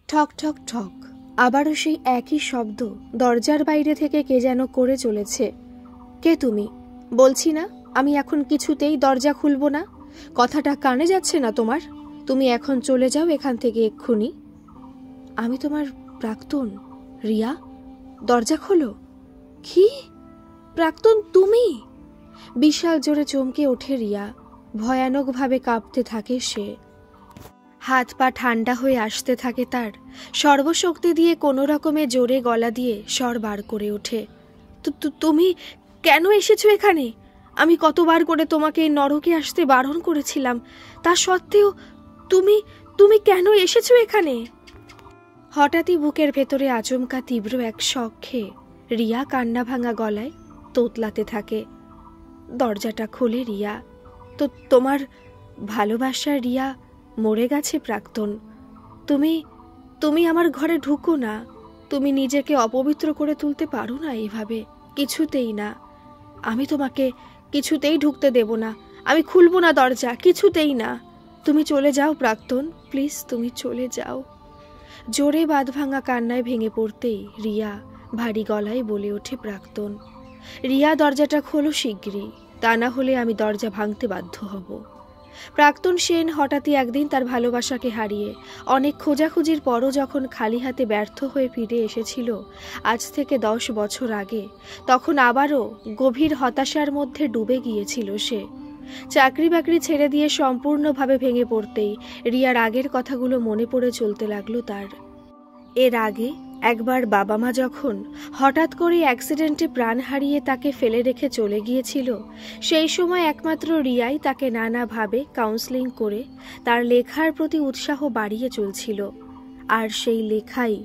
ঠক ঠক ঠক, আবারও সেই একই শব্দ দরজার বাইরে থেকে কে যেন করে চলেছে। কে তুমি? বলছি না আমি এখন কিছুতেই দরজা খুলব না। কথাটা কানে যাচ্ছে না তোমার? তুমি এখন চলে যাও এখান থেকে এক্ষুনি। আমি তোমার প্রাক্তন রিয়া, দরজা খোলো। কি? প্রাক্তন তুমি? বিশাল জোরে চমকে ওঠে রিয়া, ভয়ানকভাবে কাঁপতে থাকে সে। হাত পা ঠান্ডা হয়ে আসতে থাকে তার, সর্বশক্তি দিয়ে কোনো রকমে জোরে গলা দিয়ে স্বর বার করে ওঠে। তুমি কেন এসেছো এখানে? আমি কতবার করে তোমাকে এই নরকে আসতে বারণ করেছিলাম, তা সত্ত্বেও তুমি তুমি কেন এসেছো এখানে? হঠাৎই বুকের ভেতরে আচমকা তীব্র এক শক খেয়ে রিয়া কান্না ভাঙা গলায় তোতলাতে থাকে। দরজাটা খোলে রিয়া। তো তোমার ভালোবাসার রিয়া মরে গেছে প্রাক্তন। তুমি তুমি আমার ঘরে ঢুকো না। তুমি নিজেকে অপবিত্র করে তুলতে পারো না এইভাবে, কিছুতেই না। আমি তোমাকে কিছুতেই ঢুকতে দেব না। আমি খুলব না দরজা, কিছুতেই না। তুমি চলে যাও প্রাক্তন, প্লিজ তুমি চলে যাও। জোরে বাঁধ ভাঙা কান্নায় ভেঙে পড়তেই রিয়া ভারী গলায় বলে ওঠে প্রাক্তন। রিয়া, দরজাটা খোলো শিগগিরই, তা না হলে আমি দরজা ভাঙতে বাধ্য হব। প্রাক্তন সেন হঠাৎই একদিন তার ভালোবাসাকে হারিয়ে অনেক খোঁজাখুঁজির পরও যখন খালি হাতে ব্যর্থ হয়ে ফিরে এসেছিল আজ থেকে 10 বছর আগে, তখন আবারও গভীর হতাশার মধ্যে ডুবে গিয়েছিল সে। চাকরি বাকরি ছেড়ে দিয়ে সম্পূর্ণভাবে ভেঙে পড়তেই রিয়ার আগের কথাগুলো মনে পড়ে চলতে লাগলো তার। এর আগে একবার বাবা মা যখন হঠাৎ করে অ্যাক্সিডেন্টে প্রাণ হারিয়ে তাকে ফেলে রেখে চলে গিয়েছিল, সেই সময় একমাত্র রিয়াই তাকে নানাভাবে কাউন্সেলিং করে তার লেখার প্রতি উৎসাহ বাড়িয়ে চলছিল। আর সেই লেখাই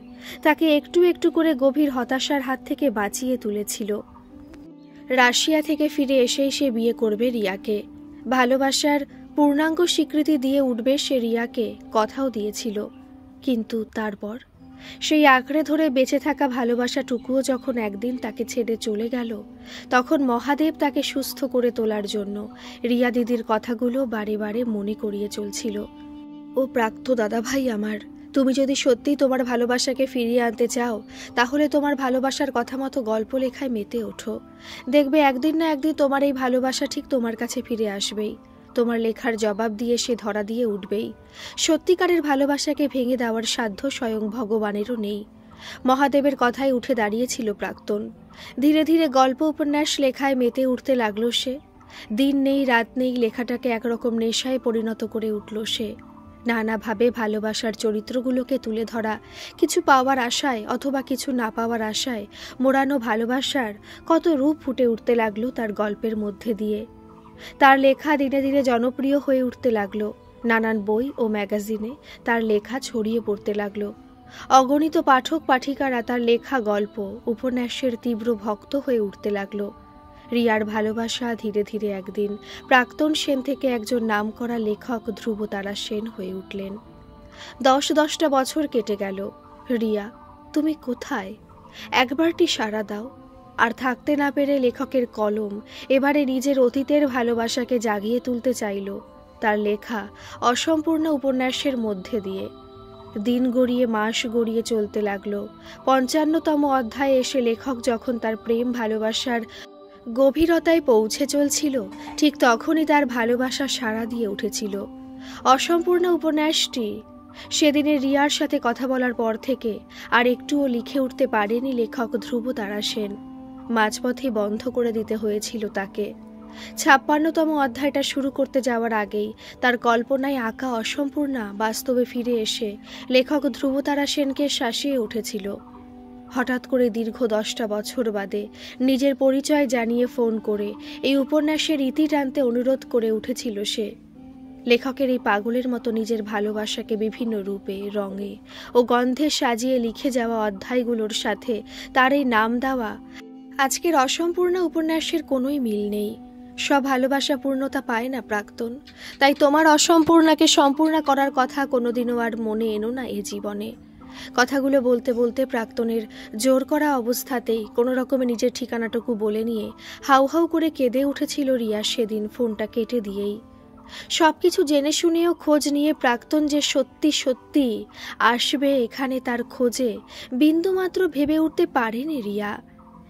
তাকে একটু একটু করে গভীর হতাশার হাত থেকে বাঁচিয়ে তুলেছিল। রাশিয়া থেকে ফিরে এসেই সে বিয়ে করবে রিয়াকে, ভালোবাসার পূর্ণাঙ্গ স্বীকৃতি দিয়ে উঠবে সে রিয়াকে, কথাও দিয়েছিল। কিন্তু তারপর সেই আঁকড়ে ধরে বেঁচে থাকা ভালোবাসাটুকুও যখন একদিন তাকে ছেড়ে চলে গেল, তখন মহাদেব তাকে সুস্থ করে তোলার জন্য রিয়া দিদির কথাগুলো বারে বারে মনে করিয়ে চলছিল। ও প্রাক্ত দাদাভাই আমার, তুমি যদি সত্যি তোমার ভালোবাসাকে ফিরিয়ে আনতে চাও, তাহলে তোমার ভালোবাসার কথা মতো গল্প লেখায় মেতে ওঠো। দেখবে একদিন না একদিন তোমার এই ভালোবাসা ঠিক তোমার কাছে ফিরে আসবেই। তোমার লেখার জবাব দিয়ে সে ধরা দিয়ে উঠবেই। সত্যিকারের ভালোবাসাকে ভেঙে দেওয়ার সাধ্য স্বয়ং ভগবানেরও নেই। মহাদেবের কথায় উঠে দাঁড়িয়েছিল প্রাক্তন। ধীরে ধীরে গল্প উপন্যাস লেখায় মেতে উঠতে লাগলো সে। দিন নেই রাত নেই লেখাটাকে একরকম নেশায় পরিণত করে উঠল সে। নানাভাবে ভালোবাসার চরিত্রগুলোকে তুলে ধরা, কিছু পাওয়ার আশায় অথবা কিছু না পাওয়ার আশায় মোড়ানো ভালোবাসার কত রূপ ফুটে উঠতে লাগলো তার গল্পের মধ্যে দিয়ে। তার লেখা দিনে দিনে জনপ্রিয় হয়ে উঠতে লাগলো। নানান বই ও ম্যাগাজিনে তার লেখা ছড়িয়ে পড়তে লাগলো। অগণিত পাঠক পাঠিকারা তার লেখা গল্প উপন্যাসের তীব্র ভক্ত হয়ে উঠতে লাগলো। রিয়ার ভালোবাসা ধীরে ধীরে একদিন প্রাক্তন সেন থেকে একজন নামকরা লেখক ধ্রুবতারা সেন হয়ে উঠলেন। 10 বছর কেটে গেল। রিয়া, তুমি কোথায়? একবারটি সাড়া দাও। আর থাকতে না পেরে লেখকের কলম এবারে নিজের অতীতের ভালোবাসাকে জাগিয়ে তুলতে চাইল তার লেখা অসম্পূর্ণ উপন্যাসের মধ্যে দিয়ে। দিন গড়িয়ে মাস গড়িয়ে চলতে লাগলো। 55তম অধ্যায়ে এসে লেখক যখন তার প্রেম ভালোবাসার গভীরতায় পৌঁছে চলছিল, ঠিক তখনই তার ভালোবাসা সাড়া দিয়ে উঠেছিল। অসম্পূর্ণ উপন্যাসটি সেদিনের রিয়ার সাথে কথা বলার পর থেকে আর একটুও লিখে উঠতে পারেনি লেখক ধ্রুবতারা সেন। মাঝপথে বন্ধ করে দিতে হয়েছিল তাকে। 56তম অধ্যায়টা শুরু করতে যাওয়ার আগেই তার কল্পনায় আঁকা অসম্পূর্ণা বাস্তবে ফিরে এসে লেখক ধ্রুবতারা সেনকে শাসিয়ে উঠেছিল। হঠাৎ করে দীর্ঘ 10টা বছর বাদে নিজের পরিচয় জানিয়ে ফোন করে এই উপন্যাসের ইতি টানতে অনুরোধ করে উঠেছিল সে। লেখকের এই পাগলের মতো নিজের ভালোবাসাকে বিভিন্ন রূপে, রঙে ও গন্ধে সাজিয়ে লিখে যাওয়া অধ্যায়গুলোর সাথে তার এই নাম দেওয়া আজকের অসম্পূর্ণ উপন্যাসের কোনোই মিল নেই। সব ভালোবাসা পূর্ণতা পায় না প্রাক্তন, তাই তোমার অসম্পূর্ণাকে সম্পূর্ণ করার কথা কোনোদিনও আর মনে এনো না এ জীবনে। কথাগুলো বলতে বলতে প্রাক্তনের জোর করা অবস্থাতেই কোনো রকমে নিজের ঠিকানাটুকু বলে নিয়ে হাউ হাউ করে কেঁদে উঠেছিল রিয়া সেদিন ফোনটা কেটে দিয়েই। সবকিছু জেনে শুনেও খোঁজ নিয়ে প্রাক্তন যে সত্যি সত্যি আসবে এখানে তার খোঁজে বিন্দুমাত্র ভেবে উঠতে পারেনি রিয়া।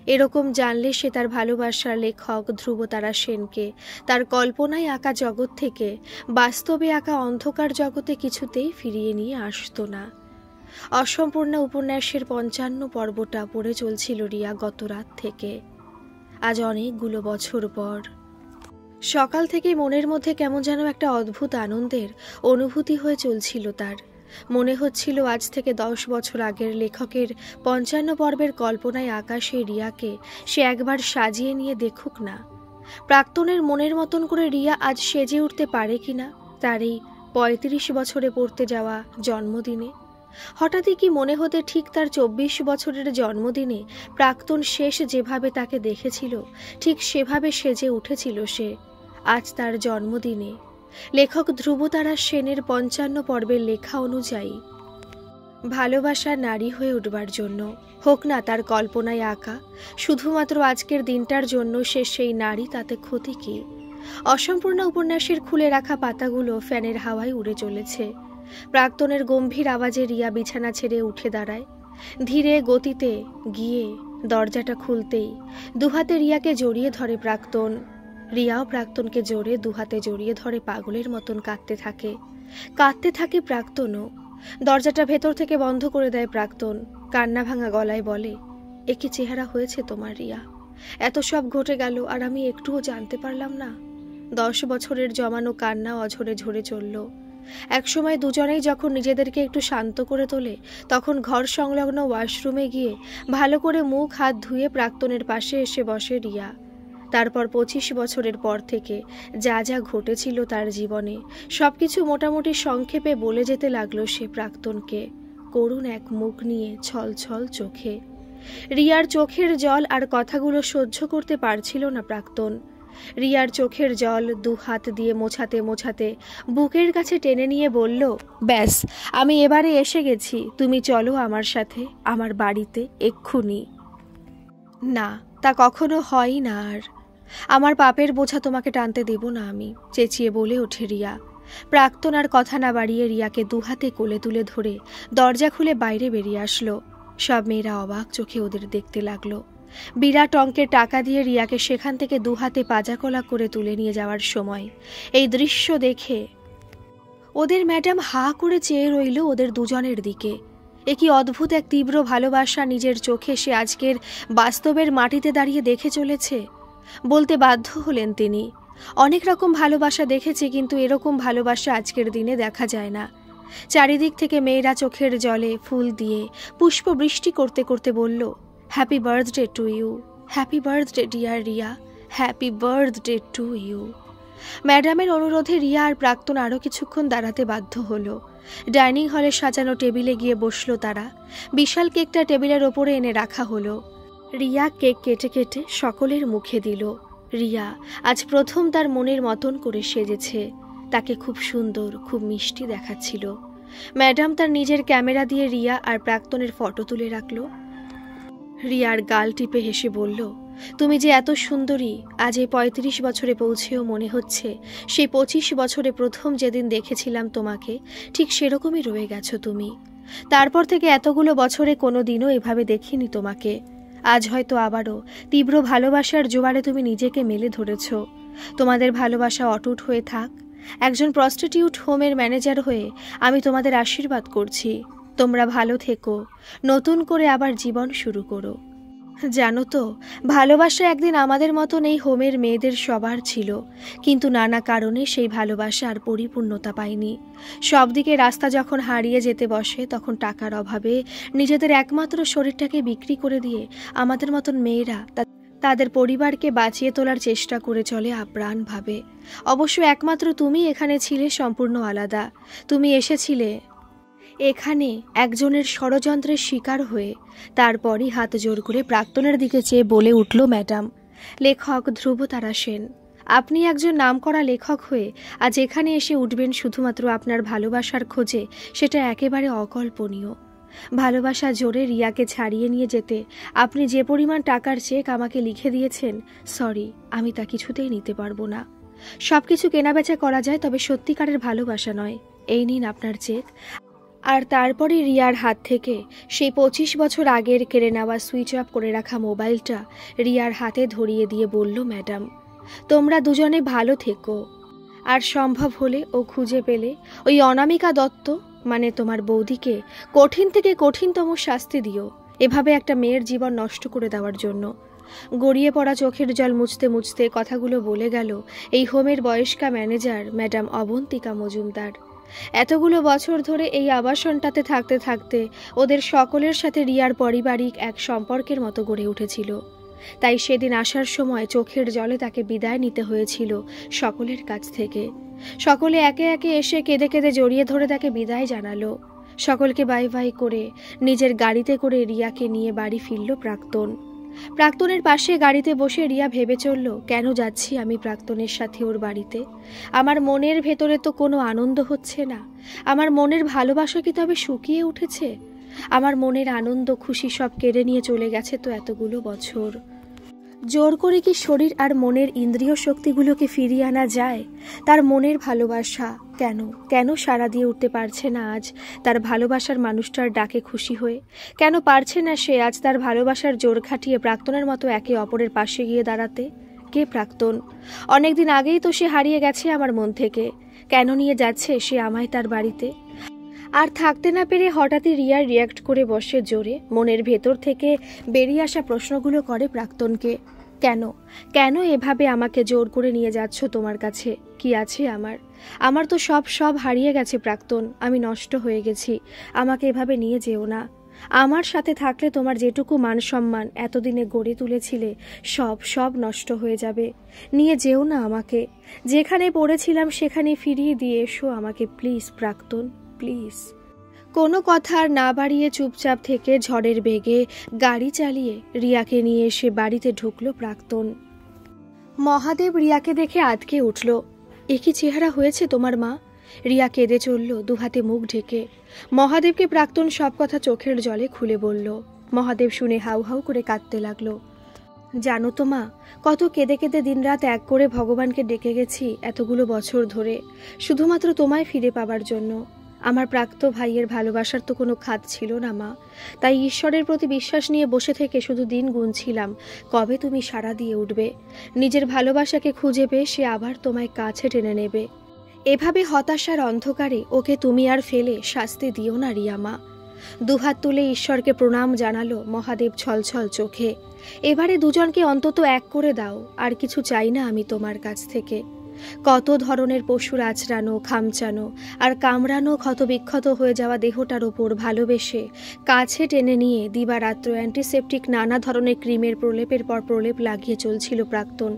এরকম জানলে সে তার ভালোবাসার লেখক ধ্রুবতারা সেনকে তার কল্পনায় আঁকা জগৎ থেকে বাস্তবে আঁকা অন্ধকার জগতে কিছুতেই ফিরিয়ে নিয়ে আসতো না। অসম্পূর্ণ উপন্যাসের ৫৫ পর্বটা পড়ে চলছিল রিয়া গত রাত থেকে। আজ অনেকগুলো বছর পর সকাল থেকে মনের মধ্যে কেমন যেন একটা অদ্ভুত আনন্দের অনুভূতি হয়ে চলছিল তার। মনে হচ্ছিল আজ থেকে ১০ বছর আগের লেখকের ৫৫ পর্বের কল্পনায় আঁকা সেই রিয়াকে সে একবার সাজিয়ে নিয়ে দেখুক না। প্রাক্তনের মনের মতন করে রিয়া আজ সেজে উঠতে পারে কিনা তার এই ৩৫ বছরে পড়তে যাওয়া জন্মদিনে। হঠাৎই কি মনে হতে ঠিক তার ২৪ বছরের জন্মদিনে প্রাক্তন শেষ যেভাবে তাকে দেখেছিল ঠিক সেভাবে সেজে উঠেছিল সে আজ তার জন্মদিনে। লেখক ধ্রুবতারা সেনের ৫৫ পর্বের লেখা অনুযায়ী ভালোবাসা নারী হয়ে উঠবার জন্য হোক না তার কল্পনায় আঁকা, শুধুমাত্র আজকের দিনটার জন্য সে সেই নারী, তাতে ক্ষতি কি? অসম্পূর্ণ উপন্যাসের খুলে রাখা পাতাগুলো ফ্যানের হাওয়ায় উড়ে চলেছে। প্রাক্তনের গম্ভীর আওয়াজে রিয়া বিছানা ছেড়ে উঠে দাঁড়ায়। ধীরে গতিতে গিয়ে দরজাটা খুলতেই দুহাতে রিয়াকে জড়িয়ে ধরে প্রাক্তন। রিয়াও প্রাক্তনকে জোরে দুহাতে জড়িয়ে ধরে পাগলের মতন কাঁদতে থাকে প্রাক্তনও। দরজাটা ভেতর থেকে বন্ধ করে দেয় প্রাক্তন। কান্না ভাঙা গলায় বলে, এ কি চেহারা হয়েছে তোমার রিয়া? এত সব ঘটে গেল আর আমি একটুও জানতে পারলাম না। ১০ বছরের জমানো কান্না অঝরে ঝরে চলল। একসময় দুজনেই যখন নিজেদেরকে একটু শান্ত করে তোলে তখন ঘর সংলগ্ন ওয়াশরুমে গিয়ে ভালো করে মুখ হাত ধুয়ে প্রাক্তনের পাশে এসে বসে রিয়া। তারপর ২৫ বছরের পর থেকে যা যা ঘটেছিল তার জীবনে সবকিছু মোটামুটি সংক্ষেপে বলে যেতে লাগলো সে প্রাক্তনকে, করুণ এক মুখ নিয়ে ছলছল চোখে। রিয়ার চোখের জল আর কথাগুলো সহ্য করতে পারছিল না প্রাক্তন। রিয়ার চোখের জল দু হাত দিয়ে মোছাতে মোছাতে বুকের কাছে টেনে নিয়ে বলল, ব্যাস, আমি এবারে এসে গেছি, তুমি চলো আমার সাথে আমার বাড়িতে এক্ষুনি। না, তা কখনো হয়ই না। আর আমার পাপের বোঝা তোমাকে টানতে দেব না আমি, চেঁচিয়ে বলে ওঠে রিয়া। প্রাক্তন আর কথা না বাড়িয়ে রিয়াকে দুহাতে কোলে তুলে ধরে দরজা খুলে বাইরে বেরিয়ে আসলো। সব মেয়েরা অবাক চোখে ওদের দেখতে লাগলো। বিরাট অঙ্কের টাকা দিয়ে রিয়াকে সেখান থেকে দুহাতে পাজাকলা করে তুলে নিয়ে যাওয়ার সময় এই দৃশ্য দেখে ওদের ম্যাডাম হা করে চেয়ে রইল ওদের দুজনের দিকে। এ কি অদ্ভুত এক তীব্র ভালোবাসা নিজের চোখে সে আজকের বাস্তবের মাটিতে দাঁড়িয়ে দেখে চলেছে। বলতে বাধ্য হলেন তিনি, অনেক রকম ভালোবাসা দেখেছে কিন্তু এরকম ভালোবাসা আজকের দিনে দেখা যায় না। চারিদিক থেকে মেয়েরা চোখের জলে ফুল দিয়ে পুষ্প বৃষ্টি করতে করতে বলল, happy birthday to you, happy birthday dear Riya, happy birthday to you. ম্যাডামের অনুরোধে রিয়া আর প্রাক্তন আরও কিছুক্ষণ দাঁড়াতে বাধ্য হলো। ডাইনিং হলে সাজানো টেবিলে গিয়ে বসলো তারা। বিশাল কেকটা টেবিলের ওপরে এনে রাখা হলো। রিয়া কেক কেটে কেটে সকলের মুখে দিল। রিয়া আজ প্রথম তার মনের মতন করে সেজেছে। তাকে খুব সুন্দর, খুব মিষ্টি দেখাচ্ছিল। ম্যাডাম তার নিজের ক্যামেরা দিয়ে রিয়া আর প্রাক্তনের ফটো তুলে রাখল। রিয়ার গাল টিপে হেসে বলল, তুমি যে এত সুন্দরী আজ এই ৩৫ বছরে পৌঁছেও মনে হচ্ছে সেই ২৫ বছরে প্রথম যেদিন দেখেছিলাম তোমাকে ঠিক সেরকমই রয়ে গেছো তুমি। তারপর থেকে এতগুলো বছরে কোনো দিনও এভাবে দেখিনি তোমাকে। আজ হয়তো আবারও তীব্র ভালোবাসার জোয়ারে তুমি নিজেকে মেলে ধরেছ। তোমাদের ভালোবাসা অটুট হয়ে থাক। একজন প্রস্টিটিউট হোমের ম্যানেজার হয়ে আমি তোমাদের আশীর্বাদ করছি। তোমরা ভালো থেকো, নতুন করে আবার জীবন শুরু করো। জানো তো, ভালোবাসা একদিন আমাদের মতন এই হোমের মেয়েদের সবার ছিল, কিন্তু নানা কারণে সেই ভালোবাসা আর পরিপূর্ণতা পায়নি। সব দিকে রাস্তা যখন হারিয়ে যেতে বসে তখন টাকার অভাবে নিজেদের একমাত্র শরীরটাকে বিক্রি করে দিয়ে আমাদের মতন মেয়েরা তাদের পরিবারকে বাঁচিয়ে তোলার চেষ্টা করে চলে আপ্রাণভাবে। অবশ্য একমাত্র তুমি এখানে ছিলে সম্পূর্ণ আলাদা। তুমি এসেছিলে এখানে একজনের ষড়যন্ত্রের শিকার হয়ে। তারপরই হাত জোর করে প্রাক্তনের দিকে চেয়ে বলে উঠল ম্যাডাম, লেখক ধ্রুবতারা সেন, আপনি একজন নামকরা লেখক হয়ে আজ এখানে এসে উঠবেন শুধুমাত্র আপনার ভালোবাসার খোঁজে, সেটা একেবারে অকল্পনীয়। ভালোবাসা জোরে রিয়াকে ছাড়িয়ে নিয়ে যেতে আপনি যে পরিমাণ টাকার চেক আমাকে লিখে দিয়েছেন, সরি, আমি তা কিছুতেই নিতে পারবো না। সবকিছু কেনাবেচা করা যায়, তবে সত্যিকারের ভালোবাসা নয়। এই নিন আপনার চেক। আর তারপরে রিয়ার হাত থেকে সেই 25 বছর আগের কেড়ে নেওয়া সুইচ অফ করে রাখা মোবাইলটা রিয়ার হাতে ধরিয়ে দিয়ে বলল, ম্যাডাম, তোমরা দুজনে ভালো থেকো। আর সম্ভব হলে ও খুঁজে পেলে ওই অনামিকা দত্ত মানে তোমার বৌদিকে কঠিন থেকে কঠিনতম শাস্তি দিও, এভাবে একটা মেয়ের জীবন নষ্ট করে দেওয়ার জন্য। গড়িয়ে পড়া চোখের জল মুছতে মুছতে কথাগুলো বলে গেল এই হোমের বয়স্কা ম্যানেজার ম্যাডাম অবন্তিকা মজুমদার। এতগুলো বছর ধরে এই আবাসনটাতে থাকতে থাকতে ওদের সকলের সাথে রিয়ার পারিবারিক এক সম্পর্কের মতো গড়ে উঠেছিল। তাই সেদিন আসার সময় চোখের জলে তাকে বিদায় নিতে হয়েছিল সকলের কাছ থেকে। সকলে একে একে এসে কেঁদে কেঁদে জড়িয়ে ধরে তাকে বিদায় জানালো। সকলকে বাই বাই করে নিজের গাড়িতে করে রিয়াকে নিয়ে বাড়ি ফিরল প্রাক্তন। প্রাক্তনের পাশে গাড়িতে বসে রিয়া ভেবে চলল, কেন যাচ্ছি আমি প্রাক্তনের সাথে ওর বাড়িতে? আমার মনের ভেতরে তো কোনো আনন্দ হচ্ছে না। আমার মনের ভালোবাসা কি তবে শুকিয়ে উঠেছে? আমার মনের আনন্দ খুশি সব কেড়ে নিয়ে চলে গেছে তো এতগুলো বছর। জোর করে কি শরীর আর মনের ইন্দ্রিয় শক্তিগুলোকে ফিরিয়ে আনা যায়? তার মনের ভালোবাসা কেন কেন সাড়া দিয়ে উঠতে পারছে না আজ তার ভালোবাসার মানুষটার ডাকে খুশি হয়ে? কেন পারছে না সে আজ তার ভালোবাসার জোর খাটিয়ে প্রাক্তনের মতো একে অপরের পাশে গিয়ে দাঁড়াতে? কে প্রাক্তন? অনেকদিন আগেই তো সে হারিয়ে গেছে আমার মন থেকে। কেন নিয়ে যাচ্ছে সে আমায় তার বাড়িতে? আর থাকতে না পেরে হঠাৎই রিয়া রিয়াক্ট করে বসে জোরে, মনের ভেতর থেকে বেরিয়ে আসা প্রশ্নগুলো করে প্রাক্তনকে। কেন কেন এভাবে আমাকে জোর করে নিয়ে যাচ্ছ তোমার কাছে? কি আছে আমার? আমার তো সব হারিয়ে গেছে প্রাক্তন। আমি নষ্ট হয়ে গেছি। আমাকে এভাবে নিয়ে যেও না। আমার সাথে থাকলে তোমার যেটুকু মান সম্মান এতদিনে গড়ে তুলেছিলে সব নষ্ট হয়ে যাবে। নিয়ে যেও না আমাকে। যেখানে পড়েছিলাম সেখানে ফিরিয়ে দিয়ে এসো আমাকে প্লিজ প্রাক্তন, প্লিজ। কোনো কথা আর না বাড়িয়ে চুপচাপ থেকে ঝড়ের বেগে গাড়ি চালিয়ে রিয়াকে নিয়ে এসে বাড়িতে ঢুকলো প্রাক্তন। মহাদেব রিয়াকে দেখে আটকে উঠল। এ কি চেহারা হয়েছে তোমার মা? রিয়া কেঁদে চলল দুহাতে মুখ ঢেকে। মহাদেবকে প্রাক্তন সব কথা চোখের জলে খুলে বলল। মহাদেব শুনে হাউ হাউ করে কাঁদতে লাগলো। জানো তো মা, কত কেঁদে কেঁদে দিনরাত এক করে ভগবানকে ডেকে গেছি এতগুলো বছর ধরে, শুধুমাত্র তোমায় ফিরে পাবার জন্য। আমার প্রাক্ত ভাইয়ের ভালোবাসার তো কোনো খাত ছিল না মা। তাই ঈশ্বরের প্রতি বিশ্বাস নিয়ে বসে থেকে শুধু দিন গুনছিলাম কবে তুমি সাড়া দিয়ে উঠবে। নিজের ভালোবাসাকে খুঁজে পেয়ে সে আবার তোমায় কাছে টেনে নেবে। এভাবে হতাশার অন্ধকারে ওকে তুমি আর ফেলে শাস্তি দিও না রিয়া মা। দুহাত তুলে ঈশ্বরকে প্রণাম জানালো মহাদেব ছলছল চোখে। এবারে দুজনকে অন্তত এক করে দাও, আর কিছু চাই না আমি তোমার কাছ থেকে। কত ধরনের পশুর আঁচড়ানো, খামচানো আর কামড়ানো ক্ষতবিক্ষত হয়ে যাওয়া দেহটার ওপর ভালোবেসে কাছে টেনে নিয়ে দিবারাত্র অ্যান্টিসেপটিক নানা ধরনের ক্রিমের প্রলেপের পর প্রলেপ লাগিয়ে চলছিল প্রাক্তন।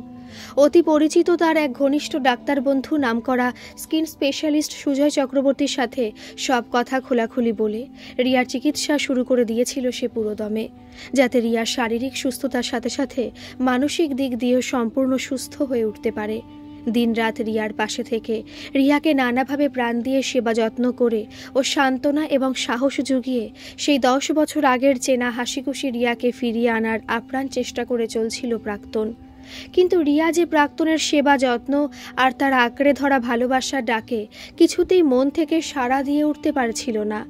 অতি পরিচিত তার এক ঘনিষ্ঠ ডাক্তার বন্ধু নামকরা স্কিন স্পেশালিস্ট সুজয় চক্রবর্তীর সাথে সব কথা খোলাখুলি বলে রিয়ার চিকিৎসা শুরু করে দিয়েছিল সে পুরোদমে, যাতে রিয়ার শারীরিক সুস্থতার সাথে সাথে মানসিক দিক দিয়েও সম্পূর্ণ সুস্থ হয়ে উঠতে পারে। দিনরাত রিয়ার পাশে থেকে রিয়াকে নানাভাবে প্রাণ দিয়ে সেবা যত্ন করে ও সান্ত্বনা এবং সাহস জুগিয়ে সেই 10 বছর আগের চেনা হাসিখুশি রিয়াকে ফিরিয়ে আনার আপ্রাণ চেষ্টা করে চলছিল প্রাক্তন। কিন্তু রিয়া যে প্রাক্তনের সেবা যত্ন আর তার আঁকড়ে ধরা ভালোবাসার ডাকে কিছুতেই মন থেকে সাড়া দিয়ে উঠতে পারছিল না।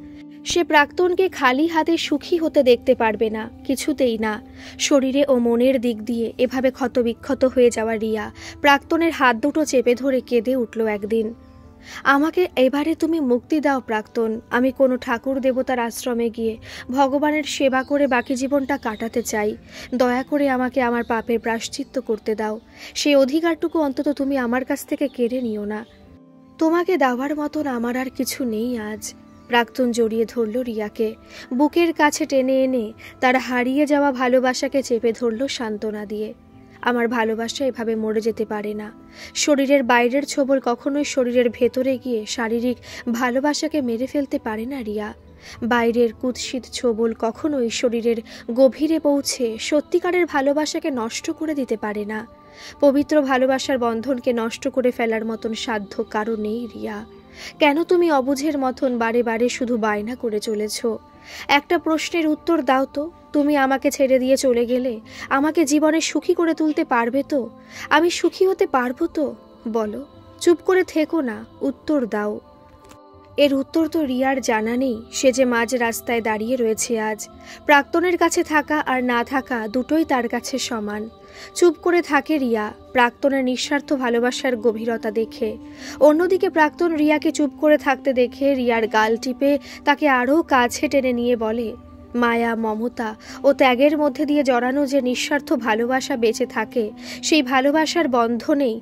সে প্রাক্তনকে খালি হাতে সুখী হতে দেখতে পারবে না, কিছুতেই না। শরীরে ও মনের দিক দিয়ে এভাবে ক্ষতবিক্ষত হয়ে যাওয়া রিয়া প্রাক্তনের হাত দুটো চেপে ধরে কেঁদে উঠল একদিন। আমাকে এবারে তুমি মুক্তি দাও প্রাক্তন। আমি কোনো ঠাকুর দেবতার আশ্রমে গিয়ে ভগবানের সেবা করে বাকি জীবনটা কাটাতে চাই। দয়া করে আমাকে আমার পাপের প্রায়শ্চিত্ত করতে দাও। সেই অধিকারটুকু অন্তত তুমি আমার কাছ থেকে কেড়ে নিও না। তোমাকে দেওয়ার মতন আমার আর কিছু নেই আজ। প্রাক্তন জড়িয়ে ধরল রিয়াকে, বুকের কাছে টেনে এনে তার হারিয়ে যাওয়া ভালোবাসাকে চেপে ধরল সান্ত্বনা দিয়ে। আমার ভালোবাসা এভাবে মরে যেতে পারে না। শরীরের বাইরের ছোবল কখনোই শরীরের ভেতরে গিয়ে শারীরিক ভালোবাসাকে মেরে ফেলতে পারে না রিয়া। বাইরের কুৎসিত ছোবল কখনোই শরীরের গভীরে পৌঁছে সত্যিকারের ভালোবাসাকে নষ্ট করে দিতে পারে না। পবিত্র ভালোবাসার বন্ধনকে নষ্ট করে ফেলার মতন সাধ্য কারো নেই রিয়া। কেন তুমি অবুঝের মতন বারে বারে শুধু বায়না করে চলেছ? একটা প্রশ্নের উত্তর দাও তো। তুমি আমাকে ছেড়ে দিয়ে চলে গেলে আমাকে জীবনে সুখী করে তুলতে পারবে তো? আমি সুখী হতে পারবো তো? বলো, চুপ করে থেকো না, উত্তর দাও। এর উত্তর তো রিয়ার জানা নেই। সে যে মাঝ রাস্তায় দাঁড়িয়ে রয়েছে আজ। প্রাক্তনের কাছে থাকা আর না থাকা দুটোই তার কাছে সমান। চুপ করে থাকে রিয়া প্রাক্তনের নিঃস্বার্থ ভালোবাসার গভীরতা দেখে। অন্যদিকে প্রাক্তন রিয়াকে চুপ করে থাকতে দেখে রিয়ার গাল টিপে তাকে আরও কাছে টেনে নিয়ে বলে, মায়া, মমতা ও ত্যাগের মধ্যে দিয়ে জড়ানো যে নিঃস্বার্থ ভালোবাসা বেঁচে থাকে, সেই ভালোবাসার বন্ধনেই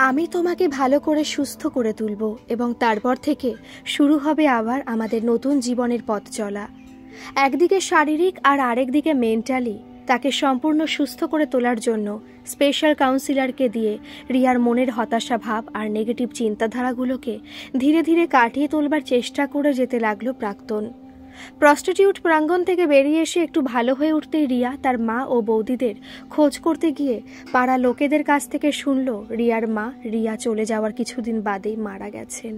আমি তোমাকে ভালো করে সুস্থ করে তুলব এবং তারপর থেকে শুরু হবে আবার আমাদের নতুন জীবনের পথ চলা। একদিকে শারীরিক আর আরেকদিকে মেন্টালি তাকে সম্পূর্ণ সুস্থ করে তোলার জন্য স্পেশাল কাউন্সিলরকে দিয়ে রিয়ার মনের হতাশা ভাব আর নেগেটিভ চিন্তাধারাগুলোকে ধীরে ধীরে কাটিয়ে তোলবার চেষ্টা করে যেতে লাগলো প্রাক্তন। প্রস্টিটিউট প্রাঙ্গণ থেকে বেরিয়ে এসে একটু ভালো হয়ে উঠতেই রিয়া তার মা ও বৌদিদের খোঁজ করতে গিয়ে পাড়া লোকেদের কাছ থেকে শুনল রিয়ার মা রিয়া চলে যাওয়ার কিছুদিন বাদেই মারা গেছেন।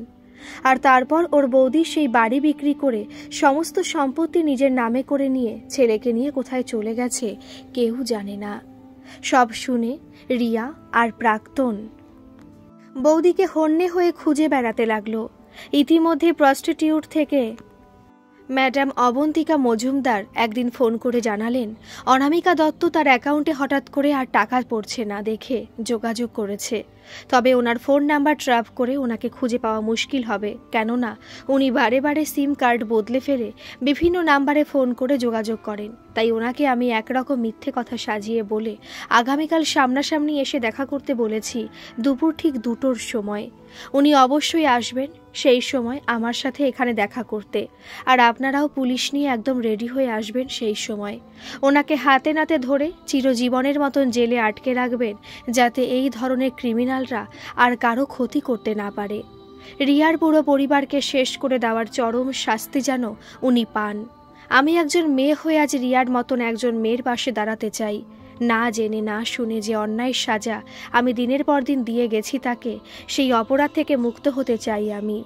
আর তারপর ওর বৌদি সেই বাড়ি বিক্রি করে সমস্ত সম্পত্তি নিজের নামে করে নিয়ে ছেলেকে নিয়ে কোথায় চলে গেছে কেউ জানে না। সব শুনে রিয়া আর প্রাক্তন বৌদিকে হন্যে হয়ে খুঁজে বেড়াতে লাগলো। ইতিমধ্যে প্রস্টিটিউট থেকে ম্যাডাম অবন্তিকা মজুমদার একদিন ফোন করে জানালেন অনামিকা দত্ত তার অ্যাকাউন্টে হঠাৎ করে আর টাকা পড়ছে না দেখে যোগাযোগ করেছে। তবে ওনার ফোন নাম্বার ট্র্যাপ করে ওনাকে খুঁজে পাওয়া মুশকিল হবে, কেননা উনি বারে বারে সিম কার্ড বদলে ফেলে বিভিন্ন নাম্বারে ফোন করে যোগাযোগ করেন। তাই ওনাকে আমি একরকম মিথ্যে কথা সাজিয়ে বলে আগামীকাল সামনাসামনি এসে দেখা করতে বলেছি দুপুর ঠিক 2টোর সময়। উনি অবশ্যই আসবেন সেই সময় আমার সাথে এখানে দেখা করতে, আর আপনারাও পুলিশ নিয়ে একদম রেডি হয়ে আসবেন সেই সময়। ওনাকে হাতে নাতে ধরে চিরজীবনের মতন জেলে আটকে রাখবেন যাতে এই ধরনের ক্রিমিনালরা আর কারো ক্ষতি করতে না পারে। রিয়ার পুরো পরিবারকে শেষ করে দেওয়ার চরম শাস্তি যেন উনি পান। আমি একজন মেয়ে হয়ে আজ রিয়ার মতন একজন মেয়ের পাশে দাঁড়াতে চাই। না জেনে না শুনে যে অন্যায় সাজা আমি দিনের পর দিন দিয়ে গেছি তাকে, সেই অপরাধ থেকে মুক্ত হতে চাই আমি।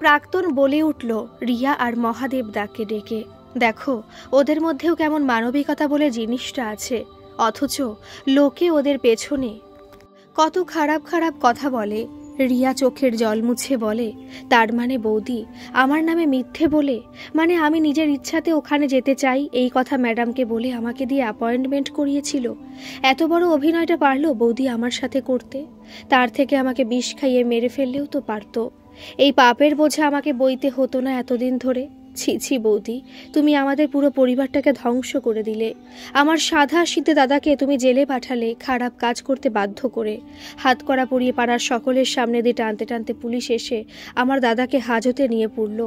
প্রাক্তন বলে উঠল রিয়া আর মহাদেব দাকে ডেকে, দেখো ওদের মধ্যেও কেমন মানবিকতা বলে জিনিসটা আছে, অথচ লোকে ওদের পেছনে কত খারাপ খারাপ কথা বলে। রিয়া চোখের জল মুছে বলে, তার মানে বৌদি আমার নামে মিথ্যে বলে, মানে আমি নিজের ইচ্ছাতে ওখানে যেতে চাই এই কথা ম্যাডামকে বলে আমাকে দিয়ে অ্যাপয়েন্টমেন্ট করিয়েছিল। এত বড় অভিনয়টা পারলো বৌদি আমার সাথে করতে? তার থেকে আমাকে বিষ খাইয়ে মেরে ফেললেও তো পারত। এই পাপের বোঝা আমাকে বইতে হতো না এতদিন ধরে। ছি ছি বৌদি, তুমি আমাদের পুরো পরিবারটাকে ধ্বংস করে দিলে। আমার সাধা শীতে দাদাকে তুমি জেলে পাঠালে খারাপ কাজ করতে বাধ্য করে। হাত কড়া পরিয়ে পাড়ার সকলের সামনে দিয়ে টানতে টানতে পুলিশ এসে আমার দাদাকে হাজতে নিয়ে পড়ল।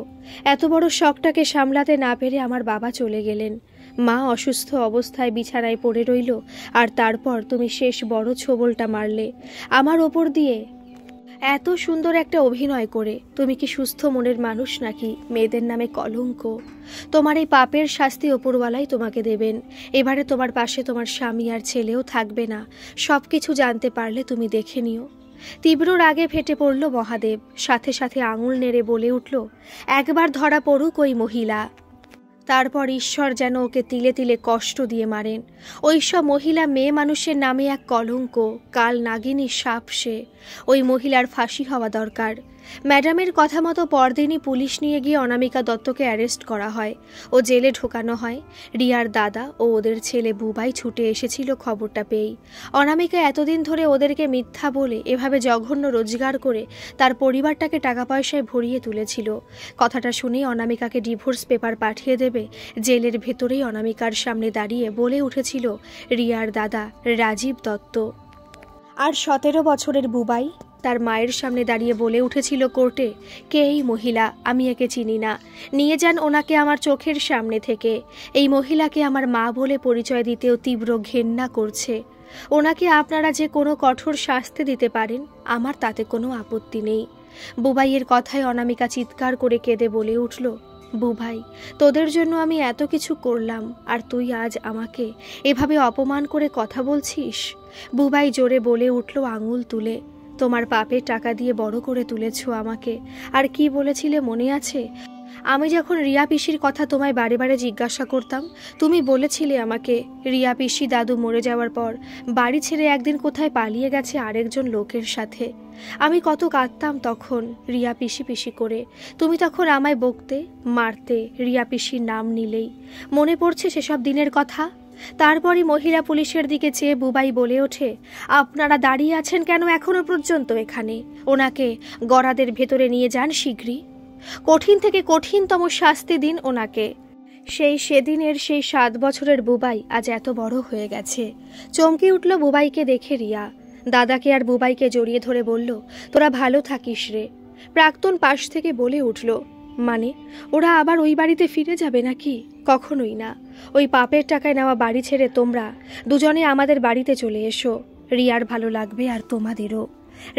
এত বড় শখটাকে সামলাতে না পেরে আমার বাবা চলে গেলেন। মা অসুস্থ অবস্থায় বিছানায় পড়ে রইল, আর তারপর তুমি শেষ বড় ছোবলটা মারলে আমার ওপর দিয়ে। এত সুন্দর একটা অভিনয় করে তুমি কি সুস্থ মনের মানুষ নাকি? মেয়েদের নামে কলঙ্ক। তোমার এই পাপের শাস্তি ওপরওয়ালাই তোমাকে দেবেন। এবারে তোমার পাশে তোমার স্বামী আর ছেলেও থাকবে না। সব কিছু জানতে পারলে তুমি দেখে নিও। তীব্র রাগে ফেটে পড়ল মহাদেব, সাথে সাথে আঙুল নেড়ে বলে উঠল, একবার ধরা পড়ুক ওই মহিলা, তারপর ঈশ্বর যেন ওকে তিলে তিলে কষ্ট দিয়ে মারেন। ওই সব মহিলা মেয়ে মানুষের নামে এক কলঙ্ক, কাল নাগিনী সাপ সে। ওই মহিলার ফাঁসি হওয়া দরকার। ম্যাডামের কথা মতো পরদিনই পুলিশ নিয়ে গিয়ে অনামিকা দত্তকে অ্যারেস্ট করা হয় ও জেলে ঢোকানো হয়। রিয়ার দাদা ও ওদের ছেলে বুবাই ছুটে এসেছিল খবরটা পেয়েই। অনামিকা এতদিন ধরে ওদেরকে মিথ্যা বলে এভাবে জঘন্য রোজগার করে তার পরিবারটাকে টাকা পয়সায় ভরিয়ে তুলেছিল। কথাটা শুনেই অনামিকাকে ডিভোর্স পেপার পাঠিয়ে দেবে জেলের ভেতরেই অনামিকার সামনে দাঁড়িয়ে বলে উঠেছিল রিয়ার দাদা রাজীব দত্ত। আর 17 বছরের বুবাই তার মায়ের সামনে দাঁড়িয়ে বলে উঠেছিল কোর্টে, কে এই মহিলা? আমি একে চিনি না, নিয়ে যান ওনাকে আমার চোখের সামনে থেকে। এই মহিলাকে আমার মা বলে পরিচয় দিতেও তীব্র ঘেন্না করছে। ওনাকে আপনারা যে কোনো কঠোর শাস্তি দিতে পারেন, আমার তাতে কোনো আপত্তি নেই। বুবাইয়ের কথায় অনামিকা চিৎকার করে কেঁদে বলে উঠল, বুবাই, তোদের জন্য আমি এত কিছু করলাম, আর তুই আজ আমাকে এভাবে অপমান করে কথা বলছিস? বুবাই জোরে বলে উঠল আঙুল তুলে, তোমার পাপের টাকা দিয়ে বড় করে তুলেছ আমাকে। আর কি বলেছিলে মনে আছে? আমি যখন রিয়া পিসির কথা তোমায় বারে বারে জিজ্ঞাসা করতাম, তুমি বলেছিলে আমাকে রিয়া পিসি দাদু মরে যাওয়ার পর বাড়ি ছেড়ে একদিন কোথায় পালিয়ে গেছে আরেকজন লোকের সাথে। আমি কত কাঁদতাম তখন রিয়া পিসি পিসি করে। তুমি তখন আমায় বকতে, মারতে রিয়া পিসির নাম নিলেই। মনে পড়ছে সেসব দিনের কথা? তারপরই মহিলা পুলিশের দিকে চেয়ে বুবাই বলে ওঠে, আপনারা দাঁড়িয়ে আছেন কেন এখনো পর্যন্ত এখানে? ওনাকে গড়াদের ভেতরে নিয়ে যান শীঘ্রই। কঠিন থেকে কঠিনতম শাস্তি দিন ওনাকে। সেদিনের সেই 7 বছরের বুবাই আজ এত বড় হয়ে গেছে। চমকে উঠল বুবাইকে দেখে রিয়া। দাদাকে আর বুবাইকে জড়িয়ে ধরে বলল, তোরা ভালো থাকিস রে। প্রাক্তন পাশ থেকে বলে উঠল, মানে ওরা আবার ওই বাড়িতে ফিরে যাবে নাকি? কখনোই না। ওই পাপের টাকায় নেওয়া বাড়ি ছেড়ে তোমরা দুজনে আমাদের বাড়িতে চলে এসো। রিয়ার ভালো লাগবে আর তোমাদেরও।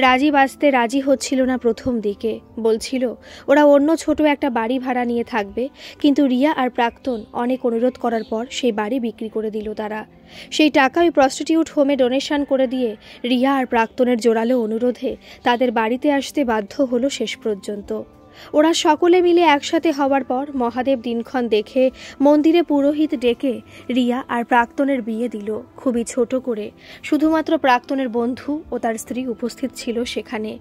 রাজীব আসতে রাজি হচ্ছিল না প্রথম দিকে, বলছিল ওরা অন্য ছোট একটা বাড়ি ভাড়া নিয়ে থাকবে, কিন্তু রিয়া আর প্রাক্তন অনেক অনুরোধ করার পর সেই বাড়ি বিক্রি করে দিল তারা। সেই টাকা ওই প্রস্টিটিউট হোমে ডোনেশন করে দিয়ে রিয়া আর প্রাক্তনের জোরালো অনুরোধে তাদের বাড়িতে আসতে বাধ্য হলো শেষ পর্যন্ত। ওরা সকলে মিলে একসাথে হওয়ার পর মহাদেব দিনক্ষণ দেখে মন্দিরে পুরোহিত ডেকে রিয়া আর প্রাক্তনের বিয়ে দিল, খুবই ছোট করে। শুধুমাত্র প্রাক্তনের বন্ধু ও তার স্ত্রী উপস্থিত ছিল সেখানে।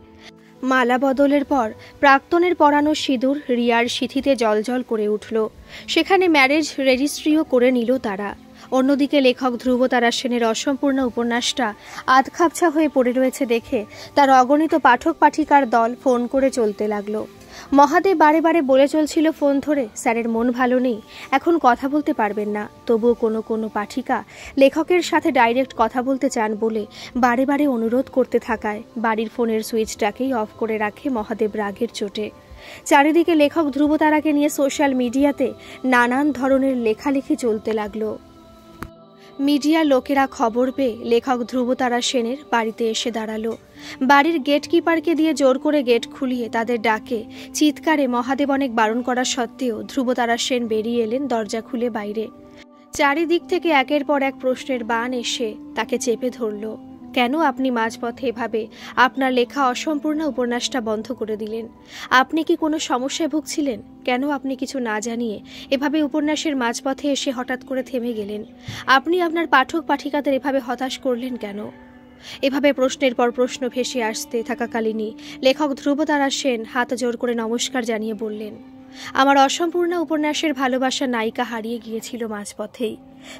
মালা বদলের পর প্রাক্তনের পরানো সিঁদুর রিয়ার সিঁথিতে জলজল করে উঠল। সেখানে ম্যারেজ রেজিস্ট্রিও করে নিল তারা। অন্যদিকে লেখক ধ্রুবতারা সেনের অসম্পূর্ণ উপন্যাসটা আধখাপছা হয়ে পড়ে রয়েছে দেখে তার অগণিত পাঠক পাঠিকার দল ফোন করে চলতে লাগলো। মহাদেব বারে বারে বলে চলছিল ফোন ধরে, স্যারের মন ভালো নেই, এখন কথা বলতে পারবেন না। তবুও কোনো কোনো পাঠিকা লেখকের সাথে ডাইরেক্ট কথা বলতে চান বলে বারে বারে অনুরোধ করতে থাকায় বাড়ির ফোনের সুইচটাকেই অফ করে রাখে মহাদেব রাগের চোটে। চারিদিকে লেখক ধ্রুবতারাকে নিয়ে সোশ্যাল মিডিয়াতে নানান ধরনের লেখালেখি চলতে লাগলো। মিডিয়ার লোকেরা খবর পেয়ে লেখক ধ্রুবতারা সেনের বাড়িতে এসে দাঁড়ালো। বাড়ির গেটকিপারকে দিয়ে জোর করে গেট খুলিয়ে তাদের ডাকে চিৎকারে মহাদেব অনেক বারণ করা সত্ত্বেও ধ্রুবতারা সেন বেরিয়ে এলেন দরজা খুলে বাইরে। চারিদিক থেকে একের পর এক প্রশ্নের বাণ এসে তাকে চেপে ধরল। কেন আপনি মাঝপথে এভাবে আপনার লেখা অসম্পূর্ণ উপন্যাসটা বন্ধ করে দিলেন? আপনি কি কোনো সমস্যায় ভুগছিলেন? কেন আপনি কিছু না জানিয়ে এভাবে উপন্যাসের মাঝপথে এসে হঠাৎ করে থেমে গেলেন? আপনি আপনার পাঠক পাঠিকাদের এভাবে হতাশ করলেন কেন? এভাবে প্রশ্নের পর প্রশ্ন ভেসে আসতে থাকাকালীনই লেখক ধ্রুবতারা সেন হাত জোর করে নমস্কার জানিয়ে বললেন, আমার অসম্পূর্ণ উপন্যাসের ভালোবাসা নায়িকা হারিয়ে গিয়েছিল মাঝপথেই।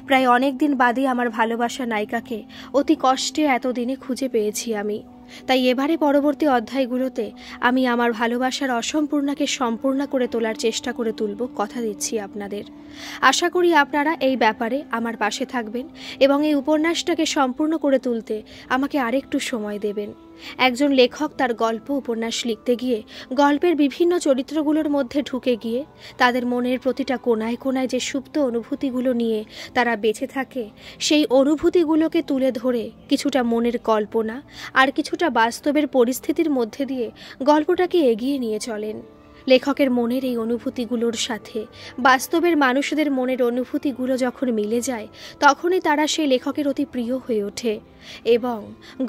প্রায় অনেক দিন বাদে আমার ভালোবাসা নায়িকাকে অতি কষ্টে এতদিনে খুঁজে পেয়েছি আমি। তাই এবারে পরবর্তী অধ্যায়গুলোতে আমি আমার ভালোবাসার অসম্পূর্ণকে সম্পূর্ণ করে তোলার চেষ্টা করে তুলব, কথা দিচ্ছি আপনাদের। আশা করি আপনারা এই ব্যাপারে আমার পাশে থাকবেন এবং এই উপন্যাসটাকে সম্পূর্ণ করে তুলতে আমাকে আরেকটু সময় দেবেন। একজন লেখক তার গল্প উপন্যাস লিখতে গিয়ে গল্পের বিভিন্ন চরিত্রগুলোর মধ্যে ঢুকে গিয়ে তাদের মনের প্রতিটা কোনায় কোনায় যে সুপ্ত অনুভূতিগুলো নিয়ে তারা বেঁচে থাকে, সেই অনুভূতিগুলোকে তুলে ধরে কিছুটা মনের কল্পনা আর কিছুটা বাস্তবের পরিস্থিতির মধ্যে দিয়ে গল্পটাকে এগিয়ে নিয়ে চলেন। লেখকের মনের এই অনুভূতিগুলোর সাথে বাস্তবের মানুষদের মনের অনুভূতিগুলো যখন মিলে যায়, তখনই তারা সেই লেখকের অতি প্রিয় হয়ে ওঠে এবং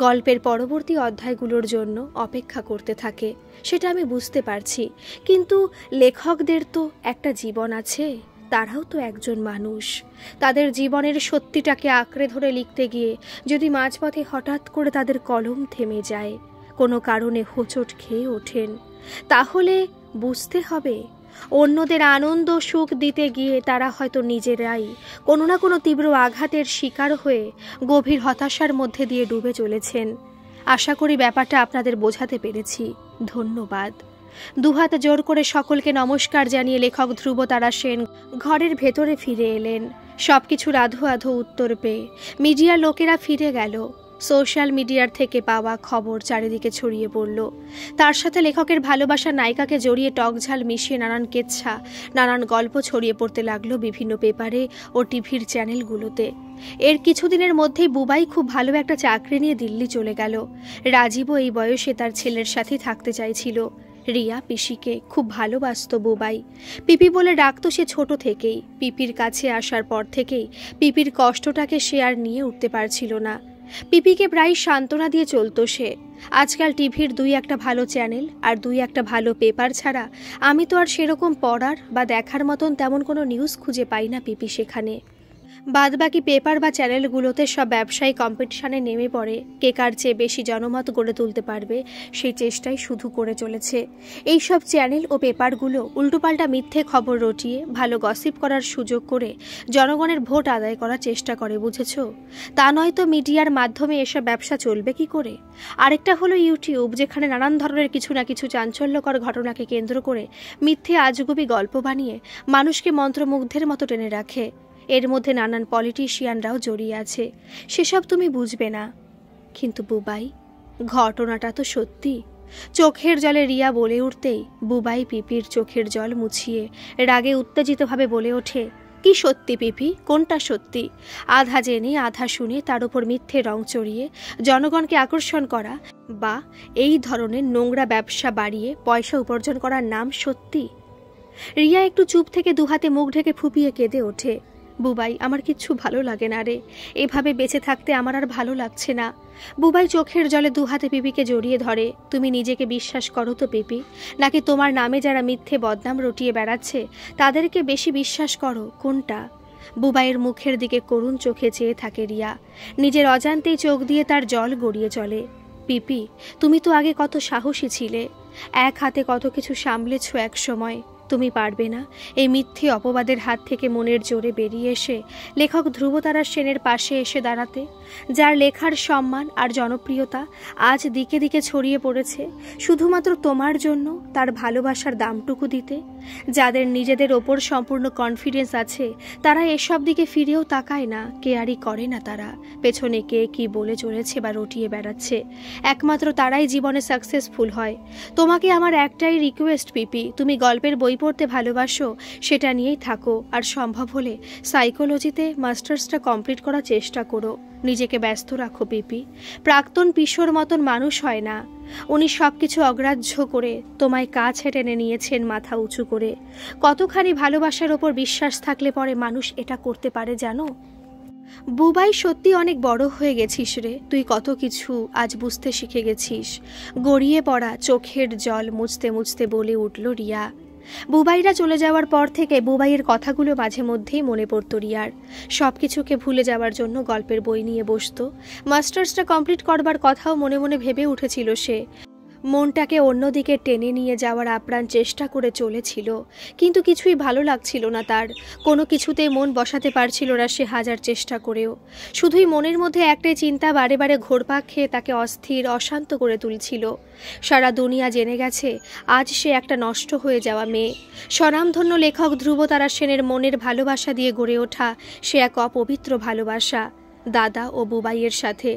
গল্পের পরবর্তী অধ্যায়গুলোর জন্য অপেক্ষা করতে থাকে। সেটা আমি বুঝতে পারছি, কিন্তু লেখকদের তো একটা জীবন আছে, তারাও তো একজন মানুষ। তাদের জীবনের সত্যিটাকে আঁকড়ে ধরে লিখতে গিয়ে যদি মাঝপথে হঠাৎ করে তাদের কলম থেমে যায়, কোনো কারণে হোঁচট খেয়ে ওঠেন, তাহলে বুঝতে হবে অন্যদের আনন্দ সুখ দিতে গিয়ে তারা হয়তো নিজেরাই কোনো না কোনো তীব্র আঘাতের শিকার হয়ে গভীর হতাশার মধ্যে দিয়ে ডুবে চলেছেন। আশা করি ব্যাপারটা আপনাদের বোঝাতে পেরেছি। ধন্যবাদ। দুহাত জোর করে সকলকে নমস্কার জানিয়ে লেখক ধ্রুবতারা সেন ঘরের ভেতরে ফিরে এলেন। সবকিছুর আধো আধো উত্তর পেয়ে মিডিয়ার লোকেরা ফিরে গেল। সোশ্যাল মিডিয়ার থেকে পাওয়া খবর চারিদিকে ছড়িয়ে পড়ল। তার সাথে লেখকের ভালোবাসা নায়িকাকে জড়িয়ে টকঝাল মিশিয়ে নানান কেচ্ছা, নানান গল্প ছড়িয়ে পড়তে লাগলো বিভিন্ন পেপারে ও টিভির চ্যানেলগুলোতে। এর কিছুদিনের মধ্যেই বুবাই খুব ভালো একটা চাকরি নিয়ে দিল্লি চলে গেল। রাজীবও এই বয়সে তার ছেলের সাথে থাকতে চাইছিল। রিয়া পিসিকে খুব ভালোবাসত বুবাই। পিপি বলে ডাকত সে ছোট থেকেই। পিপির কাছে আসার পর থেকেই পিপির কষ্টটাকে সে আর নিয়ে উঠতে পারছিল না। পিপিকে প্রায় সান্ত্বনা দিয়ে চলতো সে। আজকাল টিভির 2-1টা ভালো চ্যানেল আর 2-1টা ভালো পেপার ছাড়া আমি তো আর সেরকম পড়ার বা দেখার মতন তেমন কোনো নিউজ খুঁজে পাই না পিপি সেখানে। বাদবাকি পেপার বা চ্যানেলগুলোতে সব ব্যবসায়ী কম্পিটিশনে নেমে পড়ে, কে কার চেয়ে বেশি জনমত গড়ে তুলতে পারবে সেই চেষ্টাই শুধু করে চলেছে। এই সব চ্যানেল ও পেপারগুলো উল্টোপাল্টা মিথ্যে খবর রটিয়ে ভালো গসিপ করার সুযোগ করে জনগণের ভোট আদায় করার চেষ্টা করে, বুঝেছ? তা নয়তো মিডিয়ার মাধ্যমে এসব ব্যবসা চলবে কি করে? আরেকটা হলো ইউটিউব, যেখানে নানান ধরনের কিছু না কিছু চাঞ্চল্যকর ঘটনাকে কেন্দ্র করে মিথ্যে আজগুবি গল্প বানিয়ে মানুষকে মন্ত্রমুগ্ধের মতো টেনে রাখে। এর মধ্যে নানান পলিটিশিয়ানরাও জড়িয়ে আছে, সেসব তুমি বুঝবে না। কিন্তু বুবাই, ঘটনাটা তো সত্যি। চোখের জলে রিয়া বলে উঠতেই বুবাই পিপির চোখের জল মুছিয়ে রাগে উত্তেজিতভাবে বলে ওঠে, কি সত্যি পিপি? কোনটা সত্যি? আধা জেনে আধা শুনে তার উপর মিথ্যে রং চড়িয়ে জনগণকে আকর্ষণ করা বা এই ধরনের নোংরা ব্যবসা বাড়িয়ে পয়সা উপার্জন করার নাম সত্যি? রিয়া একটু চুপ থেকে দুহাতে মুখ ঢেকে ফুপিয়ে কেঁদে ওঠে, বুবাই, আমার কিচ্ছু ভালো লাগে না রে, এভাবে বেঁচে থাকতে আমার আর ভালো লাগছে না। বুবাই চোখের জলে দুহাতে পিপিকে জড়িয়ে ধরে, তুমি নিজেকে বিশ্বাস করো তো পিপি, নাকি তোমার নামে যারা মিথ্যে বদনাম রটিয়ে বেড়াচ্ছে তাদেরকে বেশি বিশ্বাস করো? কোনটা? বুবাইয়ের মুখের দিকে করুণ চোখে চেয়ে থাকে রিয়া, নিজের অজান্তেই চোখ দিয়ে তার জল গড়িয়ে চলে। পিপি, তুমি তো আগে কত সাহসী ছিলে, এক হাতে কত কিছু সামলেছ এক সময়। তুমি পারবে না এই মিথ্যে অপবাদের হাত থেকে মনের জোরে বেরিয়ে এসে লেখক ধ্রুবতারা সেনের পাশে এসে দাঁড়াতে, যার লেখার সম্মান আর জনপ্রিয়তা আজ দিকে দিকে ছড়িয়ে পড়েছে শুধুমাত্র তোমার জন্য, তার ভালোবাসার দামটুকু দিতে? যাদের নিজেদের ওপর সম্পূর্ণ কনফিডেন্স আছে তারা এসব দিকে ফিরেও তাকায় না, কেয়ারই করে না তারা পেছনে কে কি বলে চলেছে বা রটিয়ে বেড়াচ্ছে। একমাত্র তারাই জীবনে সাকসেসফুল হয়। তোমাকে আমার একটাই রিকোয়েস্ট পিপি, তুমি গল্পের বই পড়তে ভালোবাসো, সেটা নিয়েই থাকো, আর সম্ভব হলে সাইকোলজিতে মাস্টার্সটা কমপ্লিট করার চেষ্টা করো। নিজেকে ব্যস্ত রাখো পিপি। প্রাক্তন পিশোর মতন মানুষ হয় না, উনি সবকিছু অগ্রাহ্য করে তোমায় কাছে টেনে নিয়েছেন মাথা উঁচু করে। কতখানি ভালোবাসার ওপর বিশ্বাস থাকলে পরে মানুষ এটা করতে পারে জানো? বুবাই, সত্যি অনেক বড় হয়ে গেছিস রে, তুই কত কিছু আজ বুঝতে শিখে গেছিস। গড়িয়ে পড়া চোখের জল মুছতে মুছতে বলে উঠল রিয়া। বুবাইরা চলে যাওয়ার পর থেকে বুবাইয়ের কথাগুলো মাঝে মধ্যেই মনে পড়ত রিয়ার। সব কিছুকে ভুলে যাওয়ার জন্য গল্পের বই নিয়ে বসতো। মাস্টার্সটা কমপ্লিট করবার কথাও মনে মনে ভেবে উঠেছিল সে। মনটাকে অন্যদিকে টেনে নিয়ে যাওয়ার আপ্রাণ চেষ্টা করে চলেছিল, কিন্তু কিছুই ভালো লাগছিল না তার। কোনো কিছুতেই মন বসাতে পারছিল না সে হাজার চেষ্টা করেও। শুধুই মনের মধ্যে একটাই চিন্তা বারে বারে ঘোরপাক খেয়ে তাকে অস্থির অশান্ত করে তুলছিল। সারা দুনিয়া জেনে গেছে আজ সে একটা নষ্ট হয়ে যাওয়া মেয়ে। স্বনামধন্য লেখক ধ্রুবতারা সেনের মনের ভালোবাসা দিয়ে গড়ে ওঠা সে এক অপবিত্র ভালোবাসা। দাদা ও বুবাইয়ের সাথে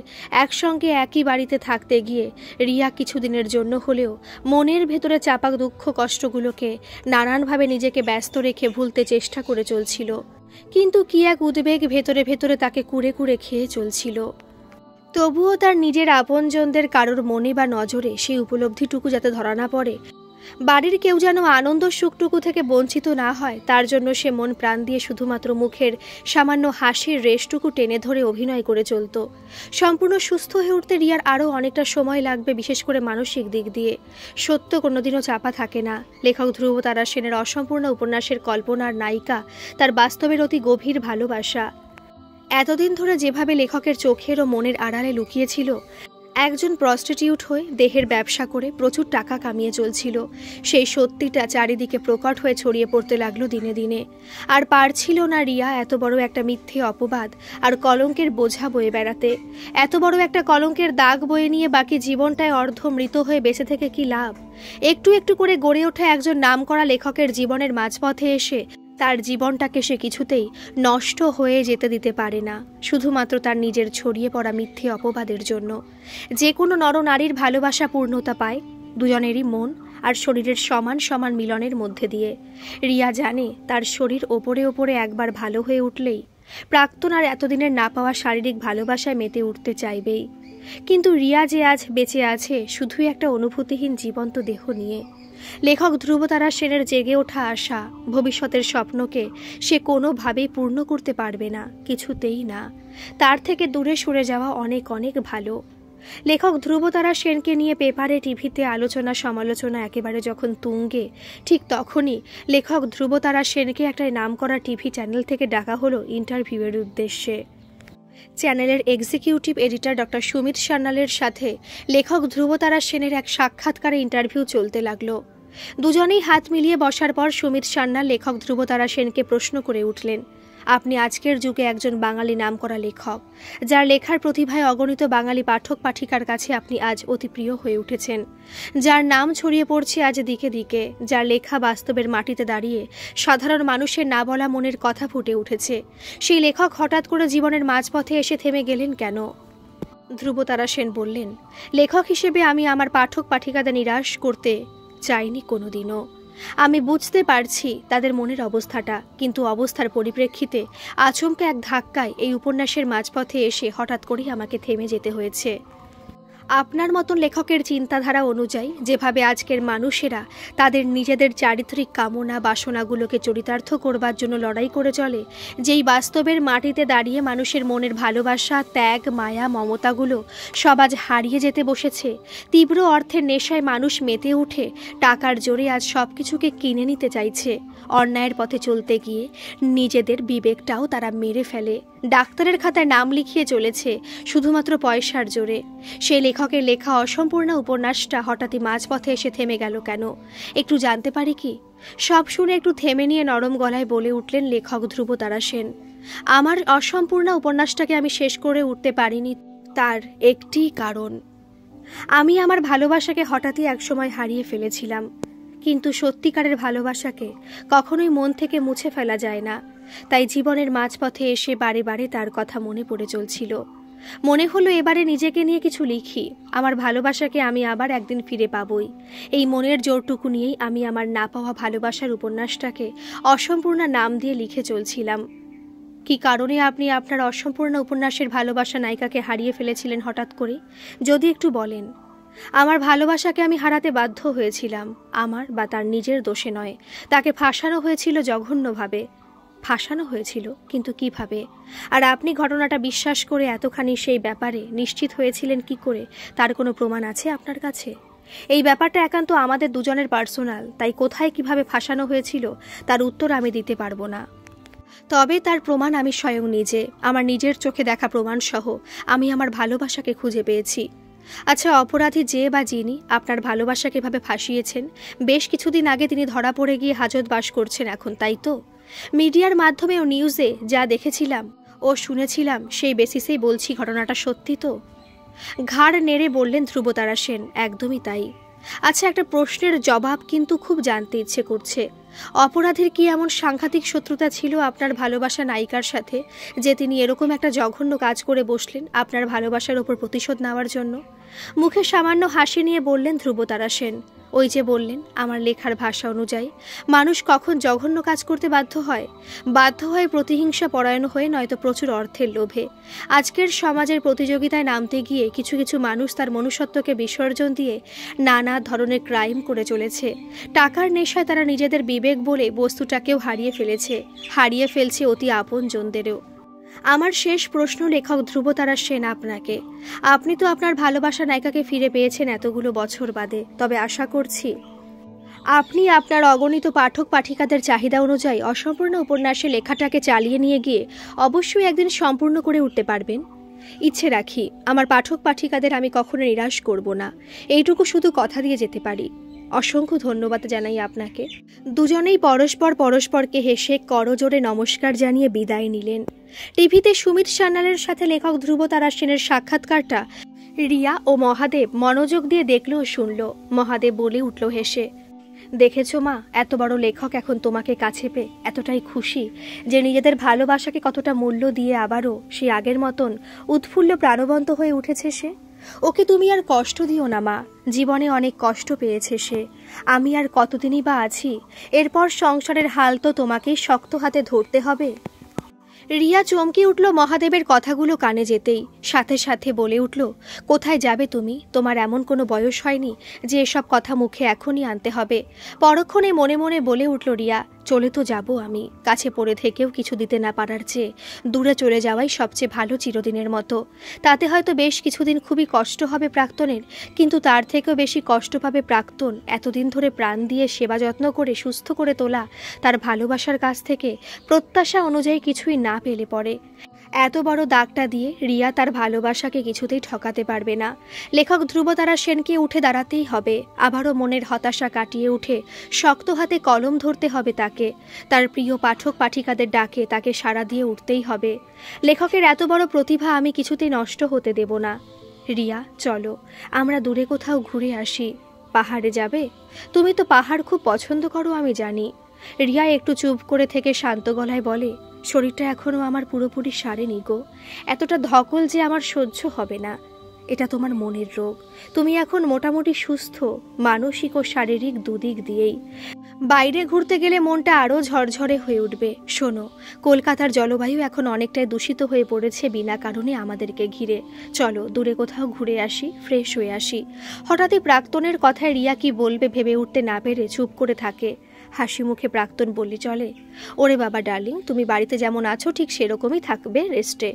একসঙ্গে একই বাড়িতে থাকতে গিয়ে রিয়া কিছুদিনের জন্য হলেও মনের ভেতরে চাপা দুঃখ কষ্টগুলোকে নানানভাবে নিজেকে ব্যস্ত রেখে ভুলতে চেষ্টা করে চলছিল, কিন্তু কি এক উদ্বেগ ভেতরে ভেতরে তাকে কুড়ে কুড়ে খেয়ে চলছিল। তবুও তার নিজের আপনজনদের কারোর মনে বা নজরে সেই উপলব্ধিটুকু যাতে ধরা না পড়ে, বাড়ির কেউ যেন আনন্দ সুখটুকু থেকে বঞ্চিত না হয়, তার জন্য সে মন প্রাণ দিয়ে শুধুমাত্র মুখের সামান্য হাসির রেশটুকু টেনে ধরে অভিনয় করে চলত। সম্পূর্ণ সুস্থ হয়ে উঠতে রিয়ার আরও অনেকটা সময় লাগবে, বিশেষ করে মানসিক দিক দিয়ে। সত্য কোনোদিনও চাপা থাকে না। লেখক ধ্রুবতারা সেনের অসম্পূর্ণ উপন্যাসের কল্পনার নায়িকা তার বাস্তবের অতি গভীর ভালোবাসা। এতদিন ধরে যেভাবে লেখকের চোখের ও মনের আড়ালে লুকিয়েছিল, একজন প্রস্টিটিউট হয়ে দেহের ব্যবসা করে প্রচুর টাকা কামিয়ে চলছিল, সেই সত্যিটা চারিদিকে প্রকট হয়ে ছড়িয়ে পড়তে লাগলো দিনে দিনে। আর পারছিল না রিয়া এত বড় একটা মিথ্যে অপবাদ আর কলঙ্কের বোঝা বয়ে বেড়াতে। এত বড় একটা কলঙ্কের দাগ বয়ে নিয়ে বাকি জীবনটায় অর্ধ মৃত হয়ে বেঁচে থেকে কি লাভ? একটু একটু করে গড়ে ওঠা একজন নামকরা লেখকের জীবনের মাঝপথে এসে তার জীবনটাকে সে কিছুতেই নষ্ট হয়ে যেতে দিতে পারে না, শুধুমাত্র তার নিজের ছড়িয়ে পড়া মিথ্যে অপবাদের জন্য। যে কোনো নরনারীর ভালোবাসা পূর্ণতা পায় দুজনেরই মন আর শরীরের সমান সমান মিলনের মধ্যে দিয়ে। রিয়া জানে তার শরীর ওপরে ওপরে একবার ভালো হয়ে উঠলেই প্রাক্তন আর এতদিনের না পাওয়া শারীরিক ভালোবাসায় মেতে উঠতে চাইবেই। কিন্তু রিয়া যে আজ বেঁচে আছে শুধুই একটা অনুভূতিহীন জীবন্ত দেহ নিয়ে। লেখক ধ্রুবতারা সেনের জেগে ওঠা আশা, ভবিষ্যতের স্বপ্নকে সে কোনোভাবেই পূর্ণ করতে পারবে না, কিছুতেই না। তার থেকে দূরে সরে যাওয়া অনেক অনেক ভালো। লেখক ধ্রুবতারা সেনকে নিয়ে পেপারে, টিভিতে আলোচনা সমালোচনা একেবারে যখন তুঙ্গে, ঠিক তখনই লেখক ধ্রুবতারা সেনকে একটা নামকরা টিভি চ্যানেল থেকে ডাকা হলো ইন্টারভিউয়ের উদ্দেশ্যে। চ্যানেলের এক্সিকিউটিভ এডিটর ডক্টর সুমিত সান্যালের সাথে লেখক ধ্রুবতারা সেনের এক সাক্ষাৎকারে ইন্টারভিউ চলতে লাগলো। দুজনেই হাত মিলিয়ে বসার পর সুমিত সান্যাল লেখক ধ্রুবতারা সেনকে প্রশ্ন করে উঠলেন, আপনি আজকের যুগে একজন বাঙালি নামকরা লেখক, যার লেখার প্রতিভায় অগণিত বাঙালি পাঠক পাঠিকার কাছে আপনি আজ অতি প্রিয় হয়ে উঠেছেন, যার নাম ছড়িয়ে পড়ছে আজ দিকে দিকে, যার লেখা বাস্তবের মাটিতে দাঁড়িয়ে সাধারণ মানুষের না বলা মনের কথা ফুটে উঠেছে, সেই লেখক হঠাৎ করে জীবনের মাঝপথে এসে থেমে গেলেন কেন? ধ্রুবতারা সেন বললেন, লেখক হিসেবে আমি আমার পাঠক পাঠিকাদের নিরাশ করতে চাইনি কোনোদিনও। আমি বুঝতে পারছি তাদের মনের অবস্থাটা, কিন্তু অবস্থার পরিপ্রেক্ষিতে আচমকা এক ধাক্কায় এই উপন্যাসের মাঝপথে এসে হঠাৎ করেই আমাকে থেমে যেতে হয়েছে। আপনার মতন লেখকের চিন্তাধারা অনুযায়ী যেভাবে আজকের মানুষেরা তাদের নিজেদের চারিত্রিক কামনা বাসনাগুলোকে চরিতার্থ করবার জন্য লড়াই করে চলে, যেই বাস্তবের মাটিতে দাঁড়িয়ে মানুষের মনের ভালোবাসা, ত্যাগ, মায়া, মমতাগুলো সব আজ হারিয়ে যেতে বসেছে। তীব্র অর্থের নেশায় মানুষ মেতে উঠে টাকার জোরে আজ সব কিছুকে কিনে নিতে চাইছে। অন্যায়ের পথে চলতে গিয়ে নিজেদের বিবেকটাও তারা মেরে ফেলে। ডাক্তারের খাতায় নাম লিখিয়ে চলেছে শুধুমাত্র পয়সার জোরে। সেই লেখকের লেখা অসম্পূর্ণ উপন্যাসটা হঠাৎই মাঝপথে এসে থেমে গেল কেন? একটু জানতে পারি কি? সব শুনে একটু থেমে নিয়ে নরম গলায় বলে উঠলেন লেখক ধ্রুবতারা সেন, আমার অসম্পূর্ণ উপন্যাসটাকে আমি শেষ করে উঠতে পারিনি, তার একটি কারণ, আমি আমার ভালোবাসাকে হঠাৎই একসময় হারিয়ে ফেলেছিলাম। কিন্তু সত্যিকারের ভালোবাসাকে কখনোই মন থেকে মুছে ফেলা যায় না। তাই জীবনের মাঝপথে এসে বারে বারে তার কথা মনে পড়ে চলছিল। মনে হলো এবারে নিজেকে নিয়ে কিছু লিখি। আমার ভালোবাসাকে আমি আবার একদিন ফিরে পাবই। এই মনের জোরটুকু নিয়েই আমি আমার না পাওয়া ভালোবাসার উপন্যাসটাকে অসম্পূর্ণ নাম দিয়ে লিখে চলছিলাম। কি কারণে আপনি আপনার অসম্পূর্ণ উপন্যাসের ভালোবাসা নায়িকাকে হারিয়ে ফেলেছিলেন হঠাৎ করে, যদি একটু বলেন? আমার ভালোবাসাকে আমি হারাতে বাধ্য হয়েছিলাম, আমার বা তার নিজের দোষে নয়। তাকে ফাঁসানো হয়েছিল জঘন্যভাবে। ফাঁসানো হয়েছিল, কিন্তু কিভাবে? আর আপনি ঘটনাটা বিশ্বাস করে এতখানি সেই ব্যাপারে নিশ্চিত হয়েছিলেন কি করে? তার কোনো প্রমাণ আছে আপনার কাছে? এই ব্যাপারটা একান্ত আমাদের দুজনের পার্সোনাল, তাই কোথায় কিভাবে ফাঁসানো হয়েছিল তার উত্তর আমি দিতে পারবো না। তবে তার প্রমাণ আমি স্বয়ং নিজে, আমার নিজের চোখে দেখা প্রমাণ সহ আমি আমার ভালোবাসাকে খুঁজে পেয়েছি। আচ্ছা, অপরাধী যে বা যিনি আপনার ভালোবাসাকে এভাবে ফাঁসিয়েছেন, বেশ কিছুদিন আগে তিনি ধরা পড়ে গিয়ে হাজত বাস করছেন এখন, তাই তো? মিডিয়ার মাধ্যমে ও নিউজে যা দেখেছিলাম ও শুনেছিলাম সেই বেসিসেই বলছি, ঘটনাটা সত্যি তো? ঘাড় নেড়ে বললেন ধ্রুবতারা সেন, একদমই তাই। আচ্ছা, একটা প্রশ্নের জবাব কিন্তু খুব জানতে ইচ্ছে করছে। অপরাধীর কি এমন সাংঘাতিক শত্রুতা ছিল আপনার ভালোবাসা নায়িকার সাথে যে তিনি এরকম একটা জঘন্য কাজ করে বসলেন আপনার ভালোবাসার ওপর প্রতিশোধ নেওয়ার জন্য? মুখে সামান্য হাসি নিয়ে বললেন ধ্রুবতারা সেন, ওই যে বললেন আমার লেখার ভাষা অনুযায়ী মানুষ কখন জঘন্য কাজ করতে বাধ্য হয় প্রতিহিংসা পরায়ণ হয়ে, নয়তো প্রচুর অর্থের লোভে। আজকের সমাজের প্রতিযোগিতায় নামতে গিয়ে কিছু কিছু মানুষ তার মনুষ্যত্বকে বিসর্জন দিয়ে নানা ধরনের ক্রাইম করে চলেছে। টাকার নেশায় তারা নিজেদের বিবেক বলে বস্তুটাকেও হারিয়ে ফেলছে অতি আপনজনদেরও। আমার শেষ প্রশ্ন লেখক ধ্রুবতারা সেন আপনাকে, আপনি তো আপনার ভালোবাসা নায়িকাকে ফিরে পেয়েছেন এতগুলো বছর বাদে, তবে আশা করছি আপনি আপনার অগণিত পাঠক পাঠিকাদের চাহিদা অনুযায়ী অসম্পূর্ণ উপন্যাসে লেখাটাকে চালিয়ে নিয়ে গিয়ে অবশ্যই একদিন সম্পূর্ণ করে উঠতে পারবেন। ইচ্ছে রাখি আমার পাঠক পাঠিকাদের আমি কখনো নিরাশ করব না, এইটুকু শুধু কথা দিয়ে যেতে পারি। অসংখ্য ধন্যবাদ জানাই আপনাকে। দুজনেই পরস্পরকে হেসে করজোড়ে নমস্কার জানিয়ে বিদায় নিলেন। টিভিতে সুমিত সান্যালের সাথে লেখক ধ্রুবতারা সেনের সাক্ষাৎকারটা রিয়া ও মহাদেব মনোযোগ দিয়ে দেখল ও শুনল। মহাদেব বলে উঠল হেসে, দেখেছো মা, এত বড় লেখক এখন তোমাকে কাছে পেয়ে এতটাই খুশি যে নিজেদের ভালোবাসাকে কতটা মূল্য দিয়ে আবারও সে আগের মতন উৎফুল্ল প্রাণবন্ত হয়ে উঠেছে সে। ওকে তুমি আর কষ্ট দিও না মা, জীবনে অনেক কষ্ট পেয়েছে সে, আমি আর কতদিনই বা আছি, এরপর সংসারের হাল তো তোমাকেই শক্ত হাতে ধরতে হবে। রিয়া চমকে উঠল মহাদেবের কথাগুলো কানে যেতেই, সাথে সাথে বলে উঠল, কোথায় যাবে তুমি? তোমার এমন কোনো বয়স হয়নি যে এসব কথা মুখে এখনই আনতে হবে। পরক্ষণে মনে মনে বলে উঠল রিয়া, চলে তো যাব আমি, কাছে পড়ে থেকেও কিছু দিতে না পারার চেয়ে দূরে চলে যাওয়াই সবচেয়ে ভালো চিরদিনের মতো। তাতে হয়তো বেশ কিছুদিন খুবই কষ্ট হবে প্রাক্তনের, কিন্তু তার থেকেও বেশি কষ্ট পাবে প্রাক্তন এতদিন ধরে প্রাণ দিয়ে সেবা যত্ন করে সুস্থ করে তোলা তার ভালোবাসার কাছ থেকে প্রত্যাশা অনুযায়ী কিছুই না পেলে পরে। এত বড় দাগটা দিয়ে রিয়া তার ভালোবাসাকে কিছুতেই ঠকাতে পারবে না। লেখক ধ্রুবতারা সেনকে উঠে দাঁড়াতেই হবে, আবারও মনের হতাশা কাটিয়ে উঠে শক্ত হাতে কলম ধরতে হবে তাকে। তার প্রিয় পাঠক পাঠিকাদের ডাকে তাকে সাড়া দিয়ে উঠতেই হবে। লেখকের এত বড় প্রতিভা আমি কিছুতেই নষ্ট হতে দেব না। রিয়া, চলো আমরা দূরে কোথাও ঘুরে আসি। পাহাড়ে যাবে? তুমি তো পাহাড় খুব পছন্দ করো আমি জানি। রিয়া একটু চুপ করে থেকে শান্ত গলায় বলে, শরীরটা এখনো আমার পুরোপুরি সারেনি গো। এতটা ধকল যে আমার সহ্য হবে না। এটা তোমার মনের রোগ। তুমি এখন মোটামুটি সুস্থ, মানসিক ও শারীরিক দুদিক দিয়েই। বাইরে ঘুরতে গেলে মনটা আরও ঝরঝরে হয়ে উঠবে। শোনো, কলকাতার জলবায়ু এখন অনেকটাই দূষিত হয়ে পড়েছে বিনা কারণে আমাদেরকে ঘিরে। চলো দূরে কোথাও ঘুরে আসি, ফ্রেশ হয়ে আসি। হঠাৎই প্রাক্তনের কথায় রিয়া কি বলবে ভেবে উঠতে না পেরে চুপ করে থাকে। হাসি মুখে প্রাক্তন বললে চলে, ওরে বাবা ডার্লিং, তুমি বাড়িতে যেমন আছো ঠিক সেরকমই থাকবে রেস্টে।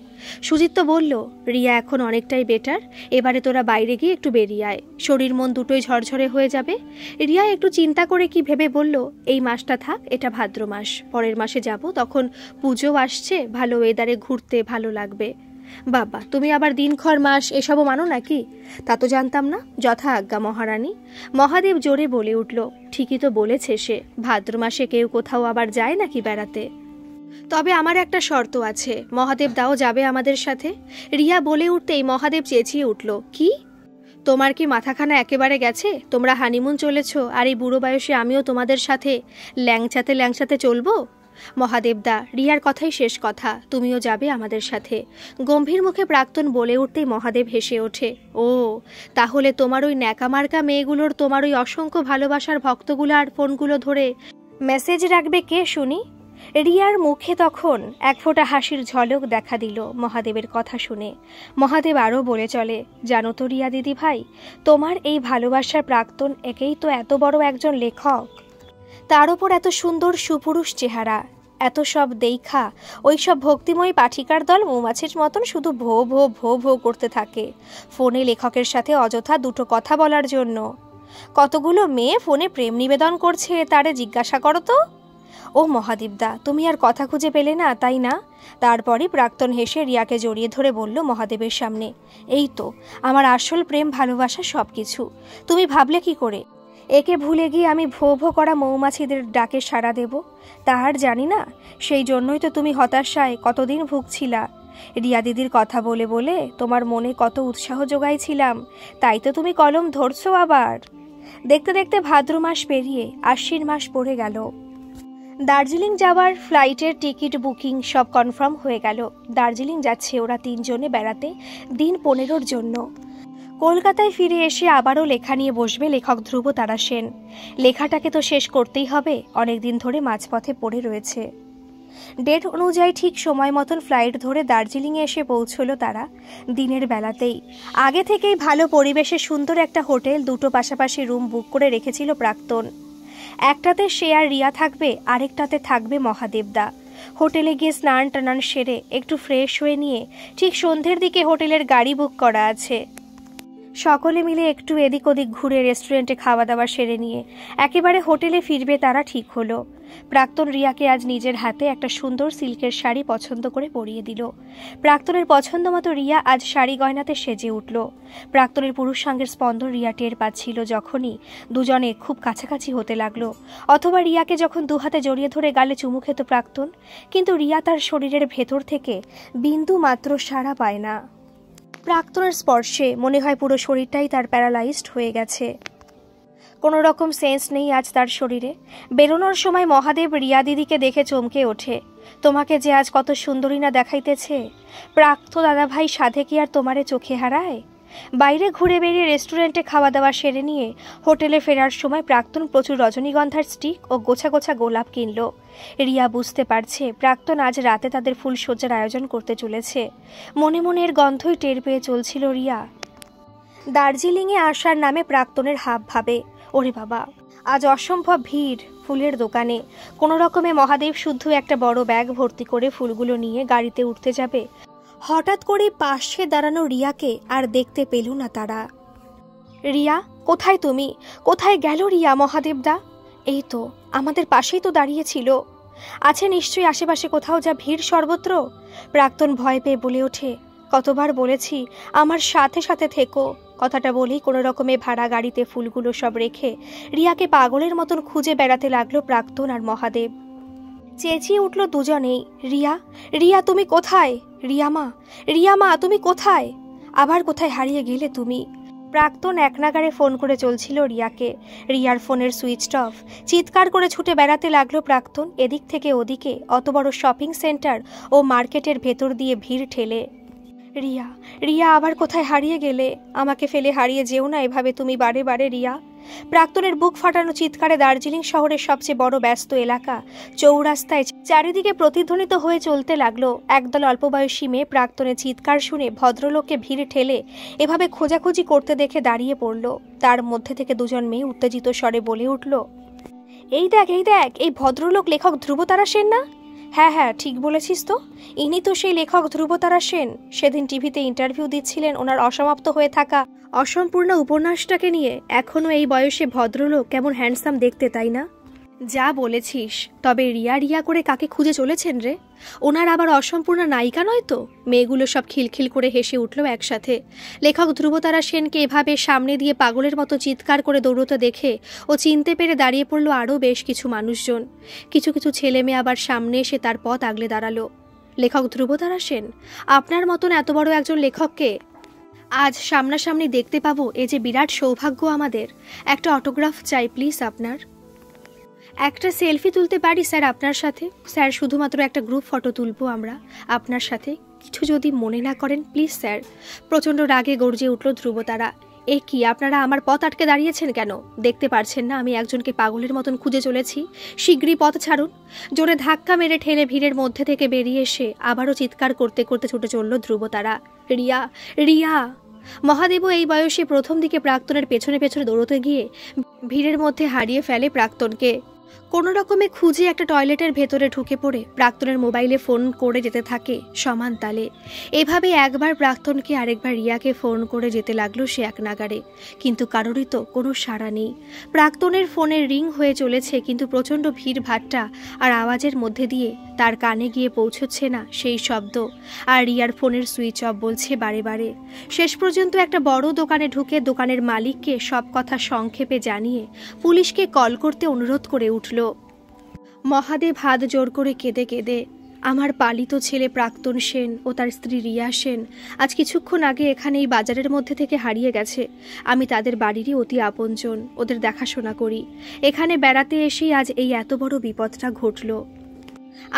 সুজিত বলল, রিয়া এখন অনেকটাই বেটার, এবারে তোরা বাইরে গিয়ে একটু বেরিয়ে আয়, শরীর মন দুটোই ঝরঝরে হয়ে যাবে। রিয়া একটু চিন্তা করে কি ভেবে বলল, এই মাসটা থাক, এটা ভাদ্র মাস, পরের মাসে যাব, তখন পুজো আসছে, ভালো ওয়েদারে ঘুরতে ভালো লাগবে। বাবা, তুমি আবার দিনক্ষর মাস এসবও মানো নাকি? তা তো জানতাম না। যথা আজ্ঞা মহারানী। মহাদেব জোরে বলে উঠল, ঠিকই তো বলেছে সে, ভাদ্র মাসে কেউ কোথাও আবার যায় নাকি বেড়াতে? তবে আমার একটা শর্ত আছে, মহাদেব দাও যাবে আমাদের সাথে। রিয়া বলে উঠতেই মহাদেব চেঁচিয়ে উঠল, কি? তোমার কি মাথাখানা একেবারে গেছে? তোমরা হানিমুন চলেছ, আর এই বুড়ো বয়সে আমিও তোমাদের সাথে ল্যাংচাতে ল্যাংচাতে চলবো? মহাদেবদা, রিয়ার কথাই শেষ কথা, তুমিও যাবে আমাদের সাথে। গম্ভীর মুখে প্রাক্তন বলে উঠতেই মহাদেব হেসে ওঠে, ও তাহলে তোমার ওই ন্যাকামার্কা মেয়েগুলোর, তোমার ওই অসংখ্য ভালোবাসার ভক্তগুলো আর ফোনগুলো ধরে মেসেজ রাখবে কে শুনি? রিয়ার মুখে তখন এক ফোঁটা হাসির ঝলক দেখা দিল মহাদেবের কথা শুনে। মহাদেব আরও বলে চলে, জানো তো রিয়া দিদি ভাই, তোমার এই ভালোবাসার প্রাক্তন একেই তো এত বড় একজন লেখক, তার ওপর এত সুন্দর সুপুরুষ চেহারা, এত সব দেইখা ওই সব ভক্তিময়ী পাঠিকার দল মৌমাছির মতন শুধু ভো ভো ভো ভো করতে থাকে ফোনে লেখকের সাথে অযথা দুটো কথা বলার জন্য। কতগুলো মেয়ে ফোনে প্রেম নিবেদন করছে, তারে জিজ্ঞাসা করো তো। ও মহাদেবদা, তুমি আর কথা খুঁজে পেলে না, তাই না? তারপরই প্রাক্তন হেসে রিয়াকে জড়িয়ে ধরে বলল মহাদেবের সামনে, এই তো আমার আসল প্রেম ভালোবাসা সব কিছু। তুমি ভাবলে কি করে একে ভুলে গিয়ে আমি ভো ভো করা মৌমাছিদের ডাকে সাড়া দেব? তাহার জানি না, সেই জন্যই তো তুমি হতাশায় কতদিন ভুগছিলা। রিয়া দিদির কথা বলে বলে তোমার মনে কত উৎসাহ যোগাইছিলাম, তাই তো তুমি কলম ধরছো আবার। দেখতে দেখতে ভাদ্র মাস পেরিয়ে আশ্বিন মাস পড়ে গেল। দার্জিলিং যাওয়ার ফ্লাইটের টিকিট বুকিং সব কনফার্ম হয়ে গেল। দার্জিলিং যাচ্ছে ওরা তিনজনে বেড়াতে দিন 15 জন্য। কলকাতায় ফিরে এসে আবারও লেখা নিয়ে বসবে লেখক ধ্রুবতারা সেন। লেখাটাকে তো শেষ করতেই হবে, অনেকদিন ধরে মাঝপথে পড়ে রয়েছে। ডেট অনুযায়ী ঠিক সময় মতন ফ্লাইট ধরে দার্জিলিংয়ে এসে পৌঁছলো তারা দিনের বেলাতেই। আগে থেকেই ভালো পরিবেশে সুন্দর একটা হোটেল, দুটো পাশাপাশি রুম বুক করে রেখেছিল প্রাক্তন। একটাতে সে আর রিয়া থাকবে, আরেকটাতে থাকবে মহাদেবদা। হোটেলে গিয়ে স্নান টানান সেরে একটু ফ্রেশ হয়ে নিয়ে ঠিক সন্ধ্যের দিকে হোটেলের গাড়ি বুক করা আছে। সকলে মিলে একটু এদিক ওদিক ঘুরে রেস্টুরেন্টে খাওয়া দাওয়া সেরে নিয়ে একেবারে হোটেলে ফিরবে তারা ঠিক হলো। প্রাক্তন রিয়াকে আজ নিজের হাতে একটা সুন্দর সিল্কের শাড়ি পছন্দ করে পরিয়ে দিল। প্রাক্তনের পছন্দ মতো রিয়া আজ শাড়ি গয়নাতে সেজে উঠল। প্রাক্তনের পুরুষাঙ্গের স্পন্দন রিয়া টের পাচ্ছিল যখনই দুজনে খুব কাছাকাছি হতে লাগলো, অথবা রিয়াকে যখন দুহাতে জড়িয়ে ধরে গালে চুমু খেত প্রাক্তন, কিন্তু রিয়া তার শরীরের ভেতর থেকে বিন্দু মাত্র সাড়া পায় না। প্রাক্তনের স্পর্শে মনে হয় পুরো শরীরটাই তার প্যারালাইজড হয়ে গেছে, কোনো রকম সেন্স নেই আজ তার শরীরে। বেরোনোর সময় মহাদেব রিয়া দিদিকে দেখে চমকে ওঠে, তোমাকে যে আজ কত সুন্দরী না দেখাইতেছে, প্রাক্ত দাদা ভাই সাধে কি আর তোমারে চোখে হারায়? বাইরে ঘুরে বেরিয়ে রেস্টুরেন্টে খাওয়া দাওয়া সেরে নিয়ে হোটেলে ফেরার সময় প্রাক্তন প্রচুর রজনীগন্ধার স্টিক ও গোছা গোছা গোলাপ কিনল। রিয়া বুঝতে পারছে প্রাক্তন আজ রাতে তাদের ফুলসজ্জার আয়োজন করতে চলেছে। মনে মনে এর গন্ধই টের পেয়ে চলছিল রিয়া। দার্জিলিংয়ে আসার নামে প্রাক্তনের হাব ভাবে, ওরে বাবা আজ অসম্ভব ভিড় ফুলের দোকানে। কোনো রকমে মহাদেব শুদ্ধ একটা বড় ব্যাগ ভর্তি করে ফুলগুলো নিয়ে গাড়িতে উঠতে যাবে। হঠাৎ করে পাশে দাঁড়ানো রিয়াকে আর দেখতে পেল না তারা। রিয়া, কোথায় তুমি? কোথায় গেল রিয়া? মহাদেবদা এই তো আমাদের পাশেই তো দাঁড়িয়েছিল। আছে নিশ্চয়ই আশেপাশে কোথাও, যা ভিড় সর্বত্র। প্রাক্তন ভয় পেয়ে বলে ওঠে, কতবার বলেছি আমার সাথে সাথে থেকো। কথাটা বলেই কোনো রকমে ভাড়া গাড়িতে ফুলগুলো সব রেখে রিয়াকে পাগলের মতন খুঁজে বেড়াতে লাগলো প্রাক্তন আর মহাদেব। চেঁচিয়ে উঠল দুজনেই, রিয়া, রিয়া তুমি কোথায়? রিয়া মা তুমি কোথায়? আবার কোথায় হারিয়ে গেলে তুমি? প্রাক্তন এক নাগাড়ে ফোন করে চলছিল রিয়াকে। রিয়ার ফোনের সুইচ অফ। চিৎকার করে ছুটে বেড়াতে লাগলো প্রাক্তন এদিক থেকে ওদিকে, অত বড় শপিং সেন্টার ও মার্কেটের ভেতর দিয়ে ভিড় ঠেলে। রিয়া, রিয়া আবার কোথায় হারিয়ে গেলে? আমাকে ফেলে হারিয়ে যেও না এভাবে তুমি বারে বারে রিয়া। প্রাক্তনের বুক ফাটানো চিৎকারে দার্জিলিং শহরের সবচেয়ে বড় ব্যস্ত এলাকা চৌরাস্তায় চারিদিকে প্রতিধ্বনিত হয়ে চলতে লাগলো। একদল অল্পবয়সী মেয়ে প্রাক্তনের চিৎকার শুনে ভদ্রলোককে ভিড় ঠেলে এভাবে খোঁজাখুঁজি করতে দেখে দাঁড়িয়ে পড়ল। তার মধ্যে থেকে দুজন মেয়ে উত্তেজিত স্বরে বলে উঠল, এই দেখ এই ভদ্রলোক লেখক ধ্রুবতারা সেন না? হ্যাঁ ঠিক বলেছিস তো, ইনি তো সেই লেখক ধ্রুবতারা সেন। সেদিন টিভিতে ইন্টারভিউ দিচ্ছিলেন ওনার অসমাপ্ত হয়ে থাকা অসম্পূর্ণ উপন্যাসটাকে নিয়ে। এখনও এই বয়সে ভদ্রলোক কেমন হ্যান্ডসাম দেখতে, তাই না? যা বলেছিস। তবে রিয়া করে কাকে খুঁজে চলেছেন রে? ওনার আবার অসম্পূর্ণ নায়িকা নয় তো? মেয়েগুলো সব খিলখিল করে হেসে উঠল একসাথে। লেখক ধ্রুবতারা সেনকে এভাবে সামনে দিয়ে পাগলের মতো চিৎকার করে দৌড়তে দেখে ও চিনতে পেরে দাঁড়িয়ে পড়ল আরও বেশ কিছু মানুষজন। কিছু ছেলে মেয়ে আবার সামনে এসে তার পথ আগলে দাঁড়ালো। লেখক ধ্রুবতারা সেন, আপনার মতন এত বড় একজন লেখককে আজ সামনাসামনি দেখতে পাবো, এ যে বিরাট সৌভাগ্য আমাদের। একটা অটোগ্রাফ চাই প্লিজ আপনার। একটা সেলফি তুলতে পারি স্যার আপনার সাথে? স্যার শুধুমাত্র একটা গ্রুপ ফটো তুলবো আমরা আপনার সাথে, কিছু যদি মনে না করেন প্লিজ স্যার। প্রচণ্ড রাগে গর্জে উঠল ধ্রুবতারা। এ কি, আপনারা আমার পথ আটকে দাঁড়িয়েছেন কেন? দেখতে পারছেন না আমি একজনকে পাগলের মতন খুঁজে চলেছি? শীঘ্রই পথ ছাড়ুন। জোরে ধাক্কা মেরে ঠেলে ভিড়ের মধ্যে থেকে বেরিয়ে এসে আবারও চিৎকার করতে করতে ছুটে চলল ধ্রুবতারা, রিয়া, রিয়া। মহাদেবও এই বয়সে প্রথম দিকে প্রাক্তনের পেছনে দৌড়তে গিয়ে ভিড়ের মধ্যে হারিয়ে ফেলে প্রাক্তনকে। কোনো রকমে খুঁজে একটা টয়লেটের ভেতরে ঢুকে পড়ে প্রাক্তনের মোবাইলে ফোন করে যেতে থাকে সমান তালে। এভাবে একবার প্রাক্তনকে আরেকবার রিয়াকে ফোন করে যেতে লাগলো সে এক নাগাড়ে, কিন্তু কারোরই তো কোনো সাড়া নেই। প্রাক্তনের ফোনের রিং হয়ে চলেছে, কিন্তু প্রচণ্ড ভিড় ভাট্টা আর আওয়াজের মধ্যে দিয়ে তার কানে গিয়ে পৌঁছচ্ছে না সেই শব্দ। আর রিয়ার ফোনের সুইচ অফ বলছে বারে বারে। শেষ পর্যন্ত একটা বড় দোকানে ঢুকে দোকানের মালিককে সব কথা সংক্ষেপে জানিয়ে পুলিশকে কল করতে অনুরোধ করে উঠল। মহাদেব হাত জোর করে কেঁদে, আমার পালিত ছেলে প্রাক্তন সেন ও তার স্ত্রী রিয়া সেন আজ কিছুক্ষণ আগে এখানে এই বাজারের মধ্যে থেকে হারিয়ে গেছে। আমি তাদের বাড়িরই অতি আপনজন, ওদের দেখাশোনা করি। এখানে বেড়াতে এসেই আজ এই এত বড় বিপদটা ঘটল।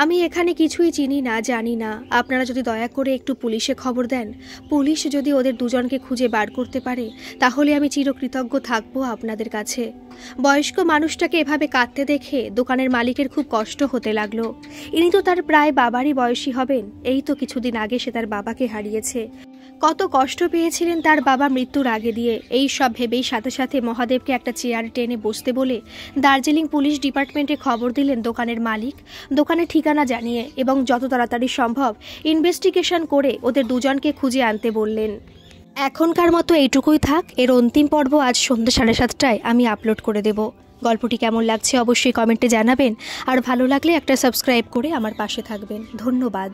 আমি এখানে কিছুই চিনি না, জানি না। আপনারা যদি দয়া করে একটু পুলিশে খবর দেন, পুলিশ যদি ওদের দুজনকে খুঁজে বার করতে পারে, তাহলে আমি চিরকৃতজ্ঞ থাকবো আপনাদের কাছে। বয়স্ক মানুষটাকে এভাবে কাঁদতে দেখে দোকানের মালিকের খুব কষ্ট হতে লাগলো। ইনি তো তার প্রায় বাবারই বয়সী হবেন। এই তো কিছুদিন আগে সে তার বাবাকে হারিয়েছে। কত কষ্ট পেয়েছিলেন তার বাবা মৃত্যুর আগে দিয়ে। এই সব ভেবেই সাথে সাথে মহাদেবকে একটা চেয়ার টেনে বসতে বলে দার্জিলিং পুলিশ ডিপার্টমেন্টে খবর দিলেন দোকানের মালিক, দোকানের ঠিকানা জানিয়ে, এবং যত তাড়াতাড়ি সম্ভব ইনভেস্টিগেশন করে ওদের দুজনকে খুঁজে আনতে বললেন। এখনকার মতো এইটুকুই থাক। এর অন্তিম পর্ব আজ সন্ধ্যা 7:30টায় আমি আপলোড করে দেব। গল্পটি কেমন লাগছে অবশ্যই কমেন্টে জানাবেন, আর ভালো লাগলে একটা সাবস্ক্রাইব করে আমার পাশে থাকবেন। ধন্যবাদ।